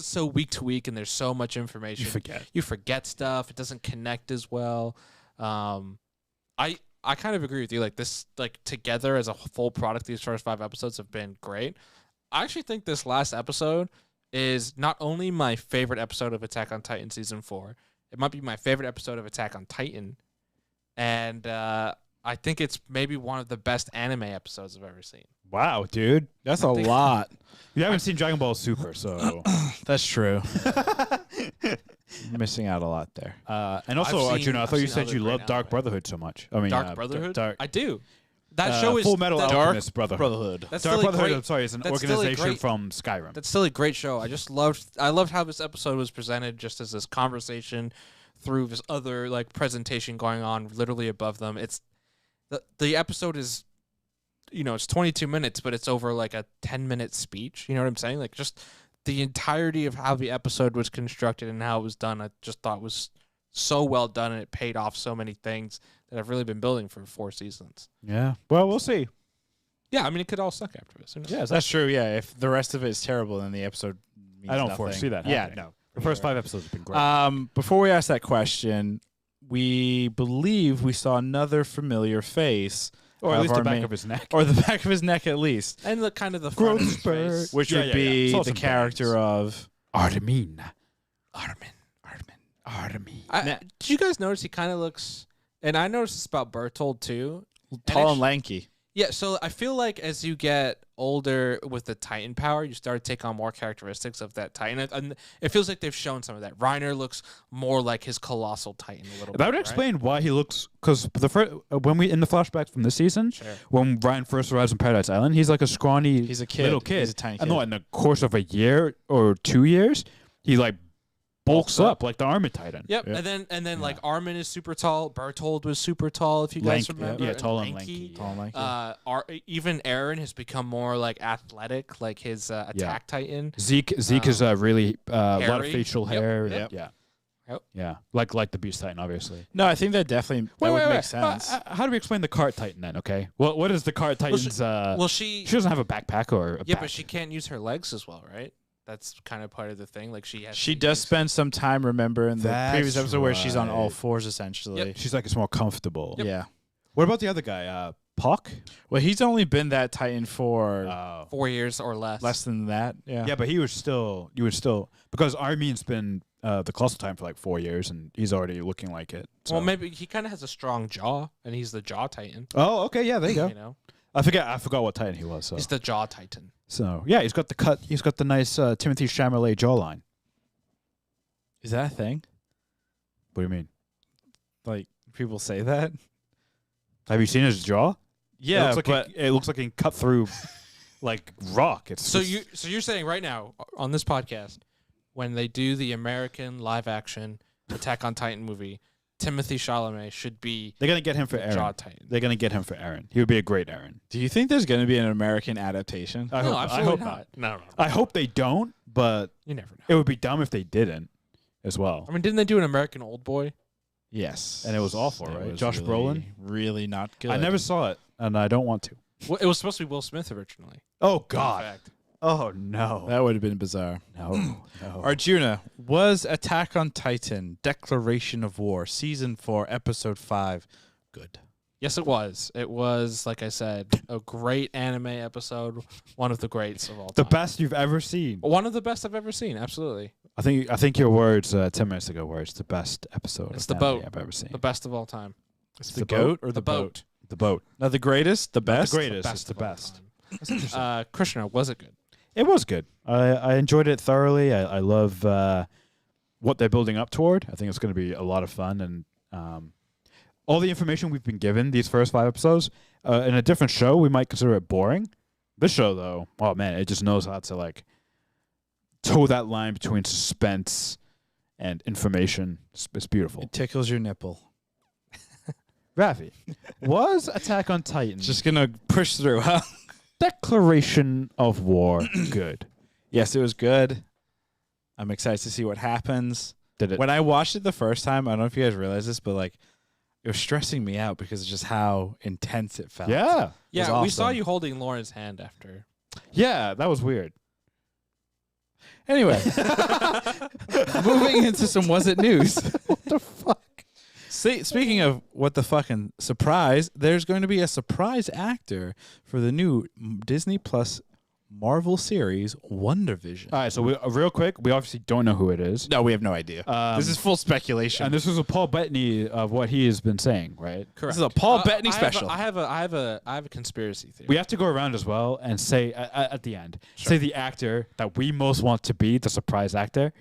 so week to week and there's so much information. You forget stuff. It doesn't connect as well. I kind of agree with you. Like this, like together as a full product, these first 5 episodes have been great. I actually think this last episode is not only my favorite episode of Attack on Titan season 4, it might be my favorite episode of Attack on Titan, and I think it's maybe one of the best anime episodes I've ever seen. Wow, dude. That's a lot. You haven't seen Dragon Ball Super, so. That's true. Missing out a lot there. And also, Arjuna, I thought you seen said other you great loved Dark anime. Brotherhood so much. I mean, Dark Brotherhood? Dark, I do. That show is Full Metal that- Alchemist Brotherhood. That's Dark still a Brotherhood, great, I'm sorry, is an that's still a organization great- from Skyrim. That's still a great show. I loved how this episode was presented, just as this conversation through this other like presentation going on literally above them. It's the episode is, it's 22 minutes, but it's over like a 10-minute speech. You know what I'm saying? Like just the entirety of how the episode was constructed and how it was done, I just thought was so well done, and it paid off so many things that I've really been building for 4 seasons. Yeah. Well, we'll see. Yeah, I mean, it could all suck after this. Who knows? Yeah, That's true. Yeah, if the rest of it is terrible, then the episode means I don't nothing. foresee that Yeah, happening. no. The first 5 episodes have been great. Before we ask that question, we believe we saw another familiar face, or at of least our the back main- of his neck. or the back of his neck at least, And the kind of the front of his face. which Yeah, would yeah, be yeah. Saw the some character of Artemine. Artemis. Did you guys notice he kind of looks? And I noticed this about Bertold too. Tall and lanky. Yeah, so I feel like as you get older with the Titan power, you start to take on more characteristics of that Titan. And it feels like they've shown some of that. Reiner looks more like his colossal Titan a little bit. That would right? explain why he looks, because the first when we in the flashbacks from this season, Sure. when Ryan first arrives on Paradise Island, he's like a scrawny, He's a kid. little kid. He's a tiny I know. kid. In the course of a year or 2 years, he like bulks up like the Armored Titan. Yep, Yeah. and then like Armin is super tall. Bertold was super tall, if you guys Lanky, remember. yeah, tall and lanky. Tall and lanky. Even Aaron has become more like athletic, like his attack Titan. Zeke is really a lot of hairy. facial Yep, hair. yep. Yeah. Yep. Yeah. Like the Beast Titan, obviously. No, I think that definitely that would make sense. How do we explain the Cart Titan then? Okay. What is the Cart Titan's? She She doesn't have a backpack or a yeah, pack. but she can't use her legs as well, right? That's kind of part of the thing. Like she has. She to does use- spend some time, remember, in the That's previous episode where she's on all right. fours, essentially. She's like it's more comfortable. Yeah. What about the other guy? Puck? Well, he's only been that Titan for 4 years or less. less than that. Yeah. Yeah, but he was still. Because Armin's been the Colossal Titan for like 4 years, and he's already looking like it. So. Well, maybe he kind of has a strong jaw, and he's the jaw Titan. Oh, okay. Yeah, there you go. You know, I forgot what Titan he was. So. he's the jaw Titan. So yeah, he's got the cut. He's got the nice Timothy Chalamet jawline. Is that a thing? What do you mean? Like, people say that? Have you seen his jaw? Yeah, it looks like it looks like he can cut through like rock. It's So just- you're saying right now on this podcast, when they do the American live action Attack on Titan movie, Timothy Chalamet should be they're gonna get him for the Aaron. jaw Titan. They're gonna get him for Aaron. He would be a great Aaron. do you think there's going to be an American adaptation? I No, hope, I absolutely hope not. No. I hope they don't, but You never know. it would be dumb if they didn't as well. I mean, didn't they do an American Old Boy? Yes. And it was awful, It right? was Josh really, Brolin? Really not good. I never saw it, and I don't want to. Well, it was supposed to be Will Smith originally. Oh In God! fact. Oh no! That would have been bizarre. No! Arjuna, was Attack on Titan Declaration of War Season 4 Episode 5 good? Yes, it was. It was, like I said, a great anime episode. One of the greats of all The time. best you've ever seen. One of the best I've ever seen. Absolutely. I think your words 10 minutes ago were it's the best episode. It's of the anime boat. I've ever seen. The best of all time. It's the the boat? goat or The boat. The boat. No, the greatest? The best? The greatest. Best It's the of all best. time. That's interesting. Krishna, was it good? It was good. I enjoyed it thoroughly. I love what they're building up toward. I think it's going to be a lot of fun, and all the information we've been given these first 5 episodes in a different show we might consider it boring. This show though, oh man, it just knows how to like toe that line between suspense and information. It's beautiful. It tickles your nipple. Rafi, was Attack on Titan Just going to push through, huh? Declaration of War good? Yes, it was good. I'm excited to see what happens. Did it? When I watched it the first time, I don't know if you guys realize this, but like it was stressing me out because of just how intense it felt. Yeah. Yeah, we saw awesome. you holding Lauren's hand after. Yeah, that was weird. Anyway, moving into some Was It news. What the fuck? See, speaking of what the fucking surprise, there's going to be a surprise actor for the new Disney Plus Marvel series WandaVision. All right, so real quick, we obviously don't know who it is. No, we have no idea. This is full speculation. And this is a Paul Bettany of what he has been saying, right? Correct. This is a Paul Bettany special. I have a conspiracy theory. We have to go around as well and say at the end, say the actor that we most want to be the surprise actor.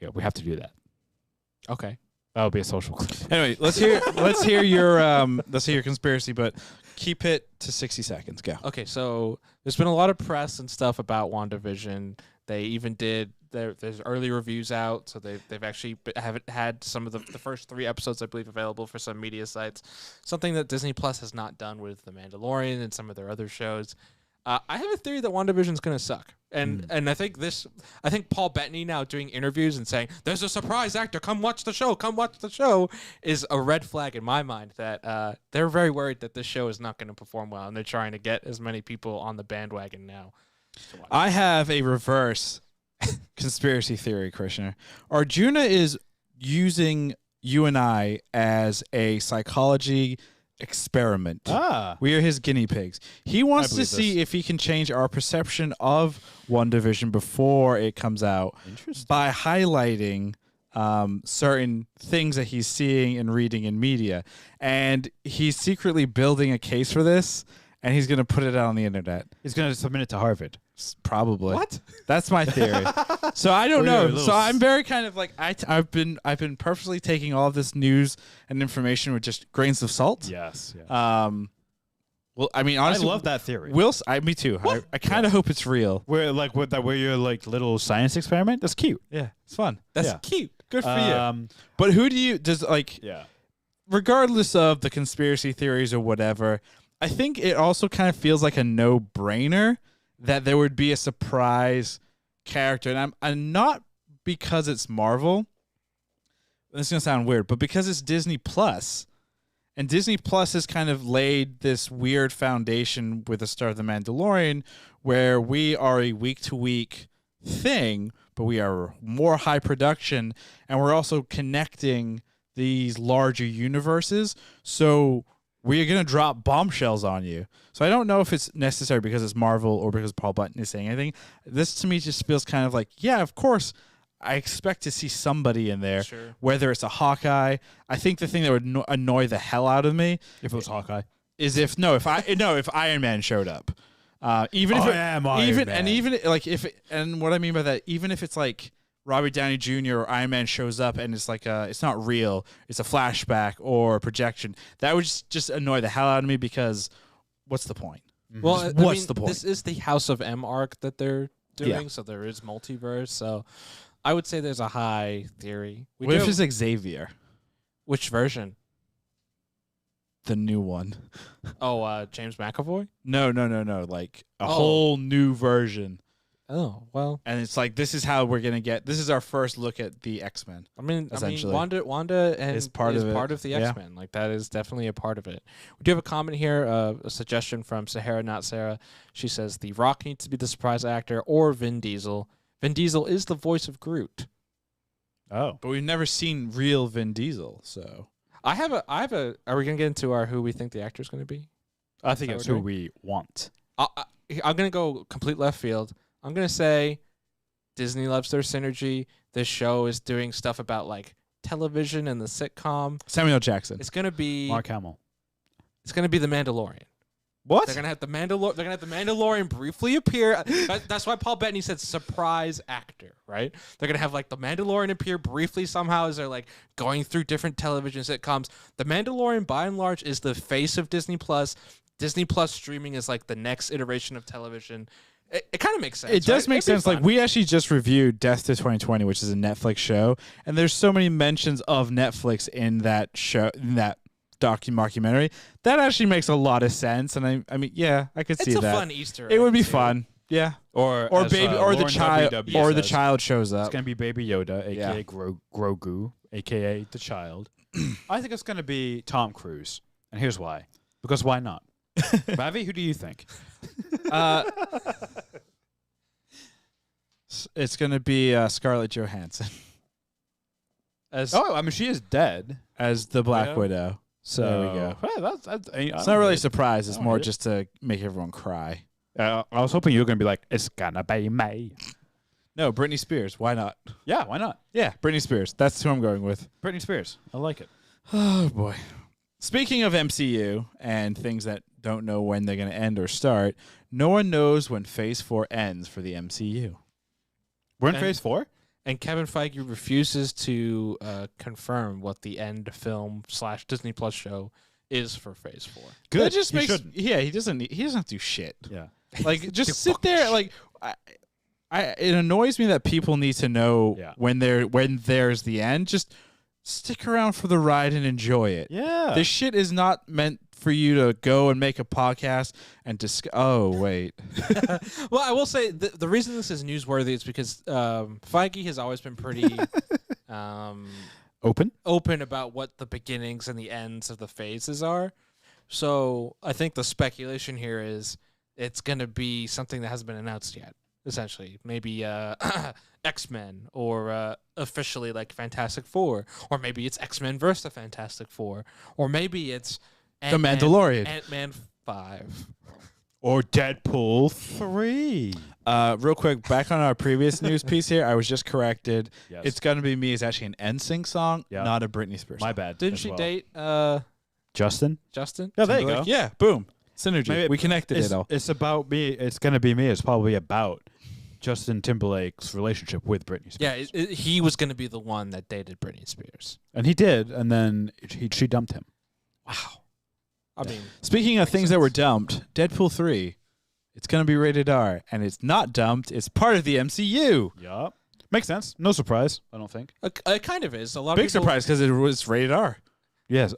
Yeah, we have to do that. Okay. That'll be a social clip. Anyway, let's hear your conspiracy, but keep it to 60 seconds. Go. Okay, so there's been a lot of press and stuff about WandaVision. They even did there's early reviews out, so they've actually haven't had some of the first 3 episodes, I believe, available for some media sites. Something that Disney Plus has not done with The Mandalorian and some of their other shows. I have a theory that WandaVision's going to suck. And I think Paul Bettany now doing interviews and saying, there's a surprise actor, come watch the show, is a red flag in my mind that they're very worried that this show is not going to perform well, and they're trying to get as many people on the bandwagon now. I have a reverse conspiracy theory, Krishna. Arjuna is using you and I as a psychology experiment. We are his guinea pigs. He wants to see if he can change our perception of WandaVision before it comes out by highlighting certain things that he's seeing and reading in media. And he's secretly building a case for this, and he's going to put it out on the internet. He's going to submit it to Harvard. Probably. What? That's my theory. So I don't know. So I'm very kind of like I've been purposely taking all of this news and information with just grains of salt. Yes. Well, I mean, honestly, I love that theory. Me too. I kind of hope it's real. Where you're like little science experiment. That's cute. Yeah, it's fun. That's cute. Good for you. But who do you regardless of the conspiracy theories or whatever, I think it also kind of feels like a no-brainer that there would be a surprise character. And I'm not because it's Marvel. This is going to sound weird, but because it's Disney Plus, and Disney Plus has kind of laid this weird foundation with the start of The Mandalorian, where we are a week-to-week thing, but we are more high production, and we're also connecting these larger universes. So we're going to drop bombshells on you. So I don't know if it's necessary because it's Marvel or because Paul Bettany is saying anything. This to me just feels kind of like, yeah, of course, I expect to see somebody in there, whether it's a Hawkeye. I think the thing that would annoy the hell out of me if it was Hawkeye is if Iron Man showed up. What I mean by that, even if it's like Robert Downey Jr. or Iron Man shows up and it's like it's not real, it's a flashback or a projection, that would just annoy the hell out of me because what's the point? Well, what's the point? This is the House of M arc that they're doing, so there is multiverse. So I would say there's a high theory. What if it's Xavier? Which version? The new one. Oh, James McAvoy? No. Like a whole new version. Oh, well. And it's like, this is how we're going to get, this is our first look at the X-Men. Essentially. Wanda is part of the X-Men. Like, that is definitely a part of it. We do have a comment here, a suggestion from Sahara Not Sarah. She says, The Rock needs to be the surprise actor or Vin Diesel. Vin Diesel is the voice of Groot. Oh. But we've never seen real Vin Diesel, so. I have a, are we going to get into our who we think the actor is going to be? I think it's who we want. I'm going to go complete left field. I'm going to say Disney loves their synergy. This show is doing stuff about like television and the sitcom. Samuel Jackson. It's going to be Mark Hamill. It's going to be The Mandalorian. What? They're going to have the Mandalorian briefly appear. That's why Paul Bettany said surprise actor, right? They're going to have like the Mandalorian appear briefly somehow as they're like going through different television sitcoms. The Mandalorian by and large is the face of Disney Plus. Disney Plus streaming is like the next iteration of television. It kind of makes sense. It does make sense. Like, we actually just reviewed Death to 2020, which is a Netflix show, and there's so many mentions of Netflix in that show, in that documentary. That actually makes a lot of sense, and I mean, yeah, I could see that. It's a fun Easter egg. It would be fun. Yeah. Or baby, or the child, or the child shows up. It's gonna be Baby Yoda, aka Grogu, aka the child. I think it's gonna be Tom Cruise, and here's why. Because why not? Ravi, who do you think? It's going to be Scarlett Johansson. She is dead as the Black Widow. So there we go. Well, it's not really a surprise. It's more just to make everyone cry. I was hoping you were going to be like, it's gonna be me. No, Britney Spears. Why not? Yeah, why not? Yeah, Britney Spears. That's who I'm going with. Britney Spears. I like it. Oh, boy. Speaking of MCU and things that don't know when they're going to end or start, no one knows when Phase 4 ends for the MCU. We're in And- Phase 4? And Kevin Feige refuses to confirm what the end film / Disney Plus show is for Phase 4. Good. That just He makes shouldn't. he doesn't have to do shit. Yeah. Like just sit there like it annoys me that people need to know Yeah. when there's the end. Just stick around for the ride and enjoy it. Yeah. This shit is not meant for you to go and make a podcast and discuss. Oh, wait. Well, I will say the reason this is newsworthy is because Feige has always been pretty Open? open about what the beginnings and the ends of the phases are. So I think the speculation here is it's going to be something that hasn't been announced yet, essentially. Maybe X-Men or officially like Fantastic Four, or maybe it's X-Men versus the Fantastic Four, or maybe it's Ant-Man, Mandalorian. Ant-Man 5. Or Deadpool 3. Real quick, back on our previous news piece here, I was just corrected. Yes. It's Gonna Be Me is actually an NSYNC song, Yeah. not a Britney Spears My song. bad. Didn't as she well. date Justin? Justin? Yeah, there you go. Timberlake? Yeah, boom. Synergy. Maybe we connected it's, it all. It's about me. It's gonna be me. It's probably about Justin Timberlake's relationship with Britney Spears. Yeah, he was going to be the one that dated Britney Spears. And he did, and then she dumped him. Wow. I mean, Speaking of makes things that were sense. dumped, Deadpool 3, it's going to be rated R, and it's not dumped. It's part of the MCU. Yup. Makes sense. No surprise, I don't think. it kind of is. A lot Big of people, surprise because it was rated R. Yes,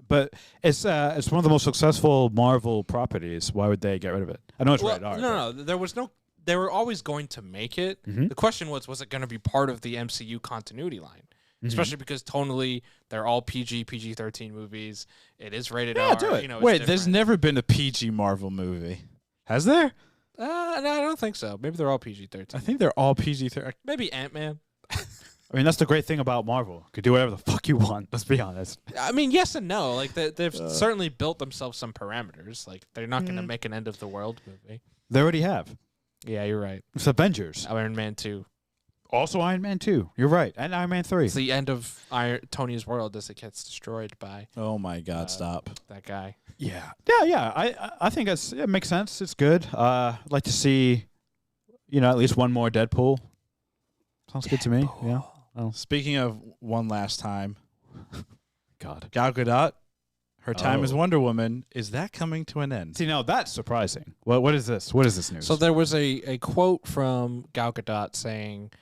but it's one of the most successful Marvel properties. Why would they get rid of it? I know it's Well, rated R. no, there was no. They were always going to make it. Mhm. The question was it going to be part of the MCU continuity line? Mhm. Especially because tonally, they're all PG-13 movies. It is rated Yeah, R. do it. You know, it's Wait, there's different. never been a PG Marvel movie. Has there? No, I don't think so. Maybe they're all I PG-13. think they're all PG-13. Maybe Ant-Man. I mean, that's the great thing about Marvel. You could do whatever the fuck you want. Let's be honest. I mean, yes and no. Like they've certainly built themselves some parameters. Like they're not going to make an end of the world movie. They already have. Yeah, you're right. It's Avengers. Iron Man 2. Also Iron Man 2. You're right. And Iron Man 3. It's the end of Tony's world as it gets destroyed by Oh, my God, stop. that guy. Yeah. I think it makes sense. It's good. I'd like to see, at least one more Deadpool. Sounds good to me. Yeah. Speaking of one last time, God. Gal Gadot, her time as Oh. Wonder Woman, is that coming to an end? See, now that's surprising. What is this? What is this news? So there was a quote from Gal Gadot saying,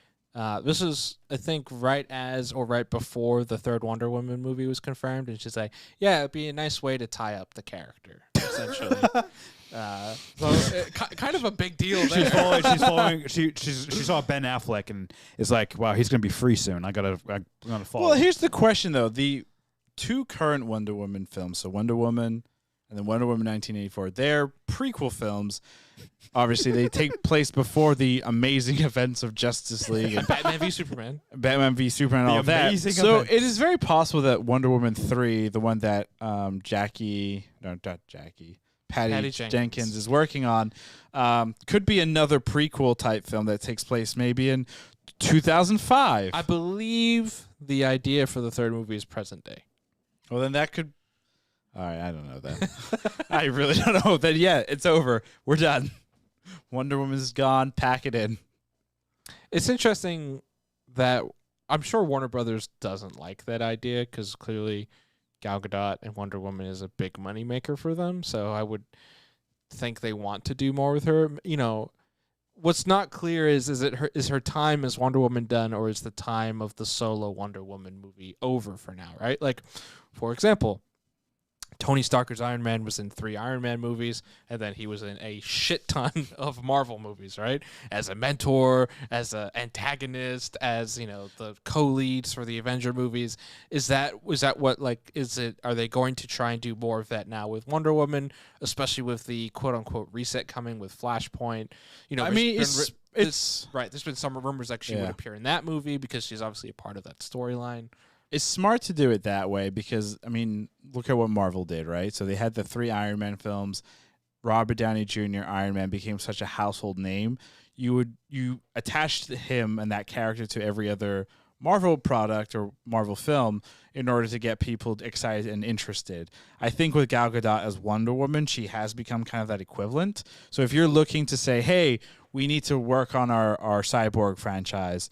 this is, I think, right as or right before the third Wonder Woman movie was confirmed. And she's like, yeah, it'd be a nice way to tie up the character, essentially. Kind of a big deal there. she's following. She saw Ben Affleck and is like, wow, he's gonna be free soon. I'm gonna follow. Well, here's the question, though. The two current Wonder Woman films, so Wonder Woman and then Wonder Woman 1984, they're prequel films. Obviously, they take place before the amazing events of Justice League and Batman v Superman. Batman v Superman and The all that. amazing So events. it is very possible that Wonder Woman 3, the one that Patty Jenkins is working on, could be another prequel type film that takes place maybe in 2005. I believe the idea for the third movie is present day. Well, then that could. All right, I don't know that. I really don't know. Then yeah, it's over. We're done. Wonder Woman is gone. Pack it in. It's interesting that I'm sure Warner Brothers doesn't like that idea because clearly Gal Gadot and Wonder Woman is a big moneymaker for them. So I would think they want to do more with her. What's not clear is her time as Wonder Woman done, or is the time of the solo Wonder Woman movie over for now, right? Like, for example, Tony Starker's Iron Man was in 3 Iron Man movies, and then he was in a shit ton of Marvel movies, right? As a mentor, as an antagonist, as, the co-leads for the Avenger movies. Was that what, are they going to try and do more of that now with Wonder Woman, especially with the quote-unquote reset coming with Flashpoint? I mean, it's right. There's been some rumors like she would appear in that movie because she's obviously a part of that storyline. It's smart to do it that way because, I mean, look at what Marvel did, right? So they had the 3 Iron Man films. Robert Downey Jr. Iron Man became such a household name, you attached him and that character to every other Marvel product or Marvel film in order to get people excited and interested. I think with Gal Gadot as Wonder Woman, she has become kind of that equivalent. So if you're looking to say, hey, we need to work on our Cyborg franchise,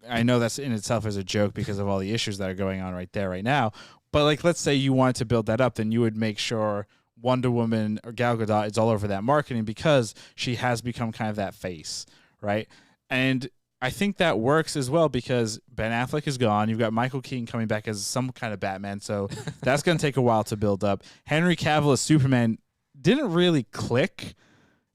I know that's in itself is a joke because of all the issues that are going on right now. But like, let's say you wanted to build that up, then you would make sure Wonder Woman or Gal Gadot is all over that marketing because she has become kind of that face, right? And I think that works as well because Ben Affleck is gone. You've got Michael Keaton coming back as some kind of Batman, so that's going to take a while to build up. Henry Cavill as Superman didn't really click,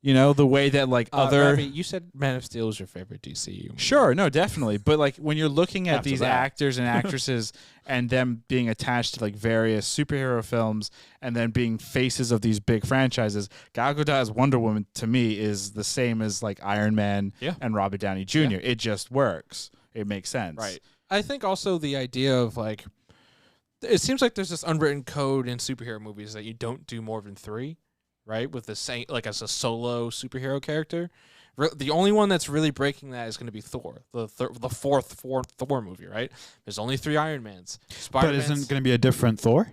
the way that like other. Robbie, you said Man of Steel was your favorite DCU movie. Sure, no, definitely. But like when you're looking at these actors and actresses and them being attached to like various superhero films and then being faces of these big franchises, Gal Gadot as Wonder Woman to me is the same as like Iron Man and Robert Downey Jr. Yeah. It just works. It makes sense. Right. I think also the idea of like, it seems like there's this unwritten code in superhero movies that you don't do more than 3. Right, with the same like as a solo superhero character, the only one that's really breaking that is going to be Thor, the fourth Thor movie. Right, there's only 3 Iron Mans. But isn't going to be a different Thor?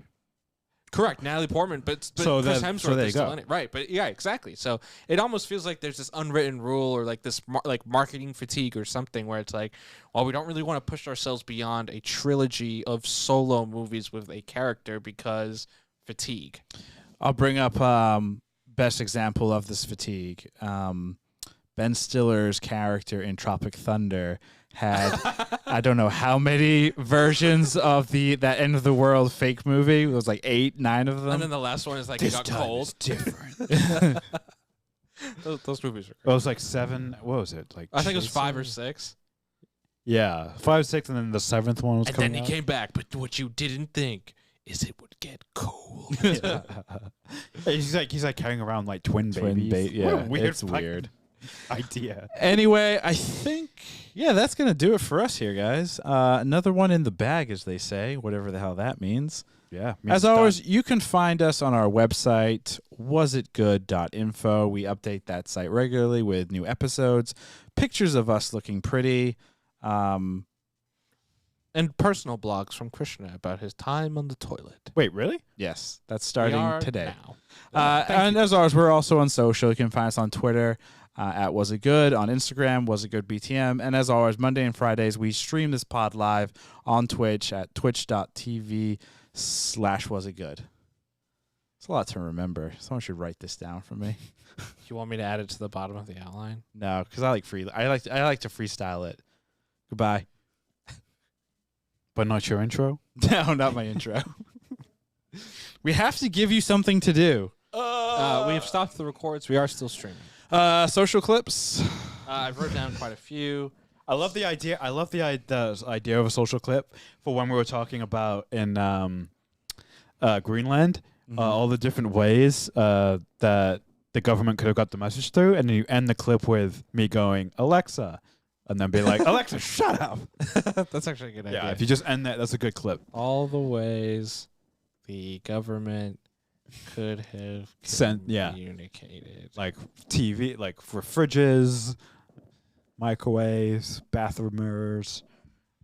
Correct, Natalie Portman, but Chris Hemsworth is still in it. Right, but yeah, exactly. So it almost feels like there's this unwritten rule or like this like marketing fatigue or something where it's like, well, we don't really want to push ourselves beyond a trilogy of solo movies with a character because fatigue. I'll bring up best example of this fatigue. Ben Stiller's character in Tropic Thunder had I don't know how many versions of that end of the world fake movie. It was like 8, 9 of them. And then the last one is like it got cold. Is different. those movies are great. It was like 7. What was it? Like I think it was 5 or 6. Yeah, 5, 6, and then the 7th one was coming out. And then he came back, but what you didn't think is it would get cold. He's like carrying around like twin babies. Yeah, weird it's weird idea. Anyway, I think that's gonna do it for us here, guys. Another one in the bag, as they say, whatever the hell that means. Yeah. As always, you can find us on our website, wasitgood.info. We update that site regularly with new episodes, pictures of us looking pretty. And personal blogs from Krishna about his time on the toilet. Wait, really? Yes, that's starting today. Now. And as always, we're also on social. You can find us on Twitter at Was It Good, on Instagram, Was It Good BTM. And as always, Monday and Fridays, we stream this pod live on Twitch at twitch.tv/wasitgood. It's a lot to remember. Someone should write this down for me. You want me to add it to the bottom of the outline? No, because I like to freestyle it. Goodbye. But not your intro? No, not my intro. We have to give you something to do. We have stopped the records. We are still streaming. Social clips. I've written down quite a few. I love the idea. I love the idea of a social clip for when we were talking about in Greenland, all the different ways that the government could have got the message through, and then you end the clip with me going, Alexa. And then be like, Alexa, shut up. That's actually a good idea. Yeah, if you just end that, that's a good clip. All the ways the government could have communicated. Like TV, like for fridges, microwaves, bathroom mirrors.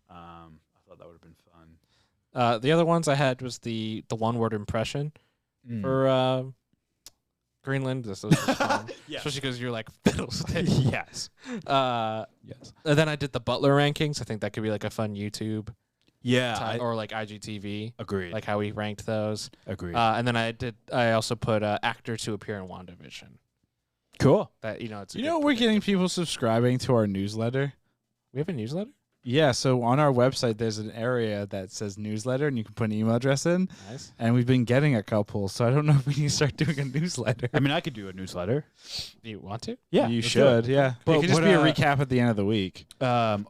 I thought that would have been fun. The other ones I had was the one-word impression for Greenland. This was fun. Yes. Especially because you're like fiddlestick. Yes. Yes. And then I did the Butler rankings. I think that could be like a fun YouTube. Yeah. Or like IGTV. Agreed. Like how we ranked those. Agreed. And then I also put actor to appear in WandaVision. Cool. That it's we're getting people subscribing to our newsletter. We have a newsletter? Yeah, so on our website, there's an area that says newsletter, and you can put an email address in. Nice. And we've been getting a couple, so I don't know if we need to start doing a newsletter. I mean, I could do a newsletter. Do you want to? Yeah, you should. Yeah, but it could just be a recap at the end of the week. Would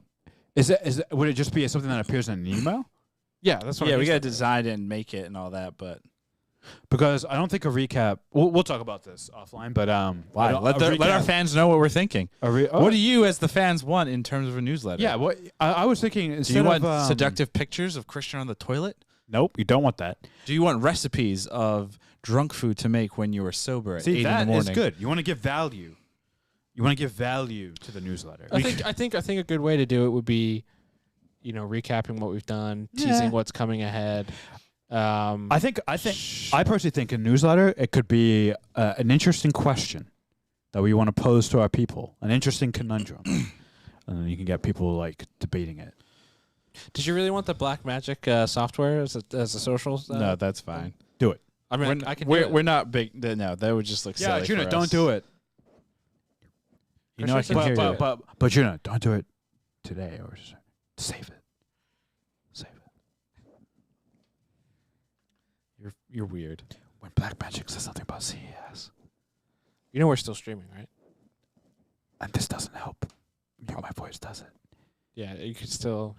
it just be something that appears in an email? Yeah, that's what. Yeah, we got to design it and make it and all that, but because I don't think a recap. We'll talk about this offline, but why? Let our fans know what we're thinking. What do you, as the fans, want in terms of a newsletter? Yeah, I was thinking. Do you want seductive pictures of Christian on the toilet? Nope, you don't want that. Do you want recipes of drunk food to make when you are sober at 8 in the that morning? is good. You want to give value. You want to give value to the newsletter. I think a good way to do it would be, recapping what we've done, teasing what's coming ahead. I personally think a newsletter, it could be an interesting question that we want to pose to our people, an interesting conundrum, and then you can get people like debating it. Did you really want the Black Magic software as a social? No, that's fine. Do it. I mean, I can. We're not big. No, that would just look silly. Yeah, Juna, for don't us. do it. You know I can hear you. But Juna, don't do it today, or just save it. Save it. You're weird. When Black Magic says something about CES, We're still streaming, right? and this doesn't help. My voice does it. Yeah, you could still.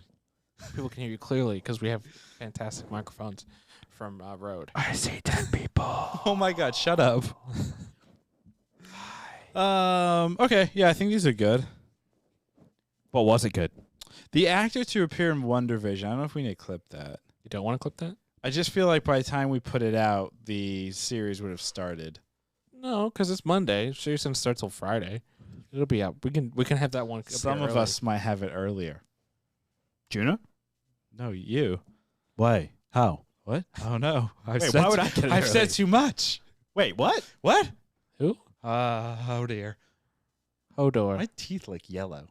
People can hear you clearly because we have fantastic microphones from Rode. I see 10 people. Oh my God! Shut up. Okay. Yeah, I think these are good. What was it good? The actor to appear in Wonder Vision. I don't know if we need to clip that. You don't want to clip that? I just feel like by the time we put it out, the series would have started. No, because it's Monday. Series doesn't start till Friday. It'll be out. We can have that one. Some of us might have it earlier. Juna? No, you. Why? How? What? Oh no! Wait, why would I get it I've early? said too much. Wait, what? What? Who? Oh dear. Hodor. My teeth look yellow.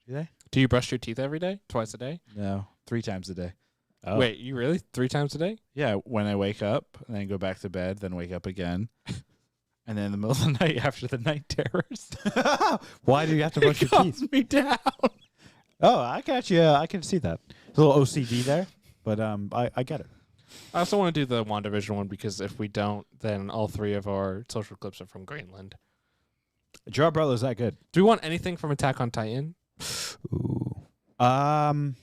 Do they? Do you brush your teeth every day? Twice a day? No, 3 times a day. Oh. Wait, you really? 3 times a day? Yeah, when I wake up and then go back to bed, then wake up again. And then in the middle of the night after the night terrors. Why do you have to brush your calms teeth? me down. Oh, I got you. I can see that. A little OCD there, but I get it. I also want to do the WandaVision one because if we don't, then all 3 of our social clips are from Greenland. Gerard Butler is that good? Do we want anything from Attack on Titan? Ooh. Probably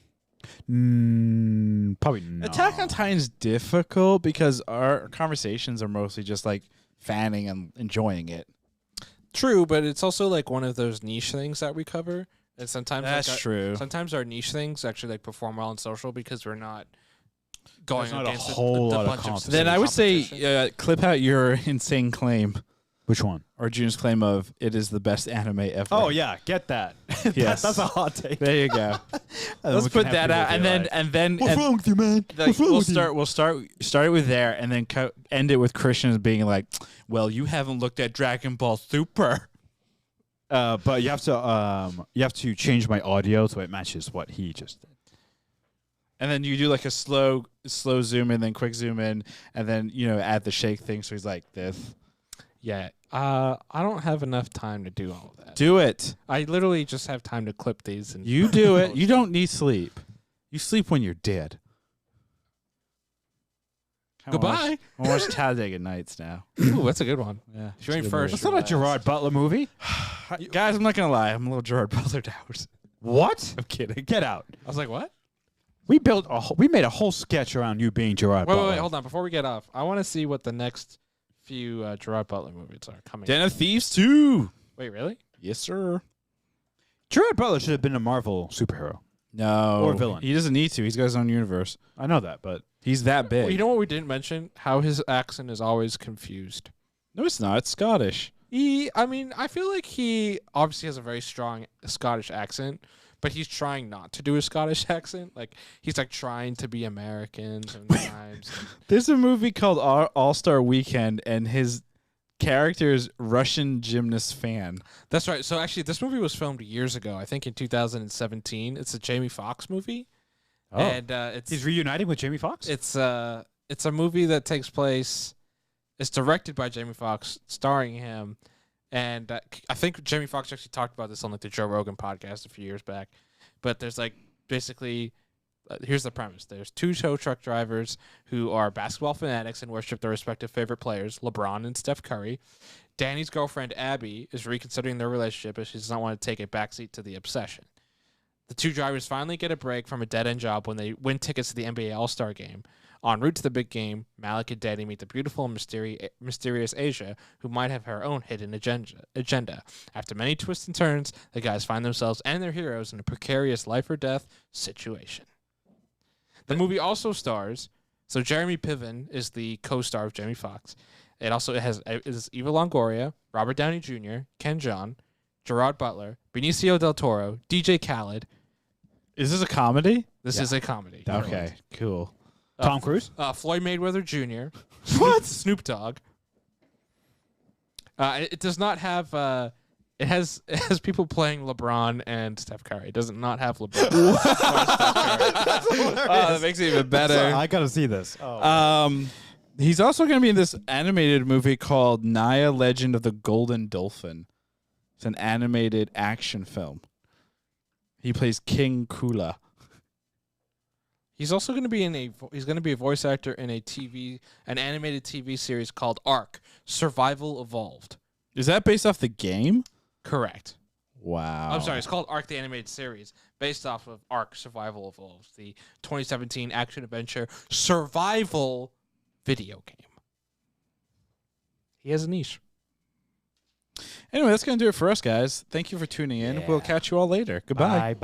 not. Attack on Titan's difficult because our conversations are mostly just like fanning and enjoying it. True, but it's also like one of those niche things that we cover. And sometimes That's true. Sometimes our niche things actually like perform well on social because we're not going There's not a against whole lot of bunch competition. Then I would say competition. clip out your insane claim Which one? or June's claim of it is the best anime ever. Oh yeah, get that. Yes. that's a hot take. There you go. Let's put that out, and then What's wrong with you, man? like, we'll start it with there, and then end it with Christians being like, "Well, you haven't looked at Dragon Ball Super." But you have to change my audio so it matches what he just did. And then you do like a slow zoom in, then quick zoom in, and then add the shake thing. So he's like this. Yeah. I don't have enough time to do all of that. Do it. I literally just have time to clip these and You do it. You don't need sleep. You sleep when you're dead. Goodbye. I watch Talladega Nights now. Ooh, that's a good one. Yeah. If you're in first, That's not a Gerard Butler movie. Guys, I'm not gonna lie. I'm a little Gerard Butler out. What? I'm kidding. Get out. I was like, what? We made a whole sketch around you being Gerard Butler. Wait, hold on. Before we get off, I want to see what the next few Gerard Butler movies are coming. Den of Thieves 2. Wait, really? Yes, sir. Gerard Butler should have been a Marvel superhero. No. Or villain. He doesn't need to. He's got his own universe. I know that, but He's that big. Well, you know what we didn't mention? How his accent is always confused. No, it's not. It's Scottish. I feel like he obviously has a very strong Scottish accent, but he's trying not to do a Scottish accent. Like, he's like trying to be American sometimes. There's a movie called All-Star Weekend, and his character is Russian gymnast fan. That's right. So actually, this movie was filmed years ago. I think in 2017. It's a Jamie Foxx movie. Oh. And he's reuniting with Jamie Foxx? It's a movie that takes place. It's directed by Jamie Foxx, starring him, and I think Jamie Foxx actually talked about this on like the Joe Rogan podcast a few years back. But there's like basically, here's the premise: there's 2 tow truck drivers who are basketball fanatics and worship their respective favorite players, LeBron and Steph Curry. Danny's girlfriend Abby is reconsidering their relationship as she does not want to take a backseat to the obsession. The 2 drivers finally get a break from a dead-end job when they win tickets to the NBA All-Star Game. En route to the big game, Malik and Danny meet the beautiful and mysterious Asia, who might have her own hidden agenda. After many twists and turns, the guys find themselves and their heroes in a precarious life-or-death situation. The movie also stars. So Jeremy Piven is the co-star of Jamie Foxx. It is Eva Longoria, Robert Downey Jr., Ken Jeong, Gerard Butler, Benicio del Toro, DJ Khaled. Is this a comedy? This is a comedy. Okay, cool. Tom Cruise? Floyd Mayweather Jr. What? Snoop Dogg. It does not have. It has people playing LeBron and Steph Curry. It does not have LeBron. or Steph Curry. That makes it even better. I gotta see this. Oh. He's also going to be in this animated movie called Naya Legend of the Golden Dolphin. It's an animated action film. He plays King Kula. He's also going to be a voice actor in an animated TV series called Ark: Survival Evolved. Is that based off the game? Correct. Wow. I'm sorry, it's called Ark: The Animated Series, based off of Ark: Survival Evolved, the 2017 action adventure survival video game. He has a niche. Anyway, that's going to do it for us, guys. Thank you for tuning in. Yeah. We'll catch you all later. Goodbye. Bye.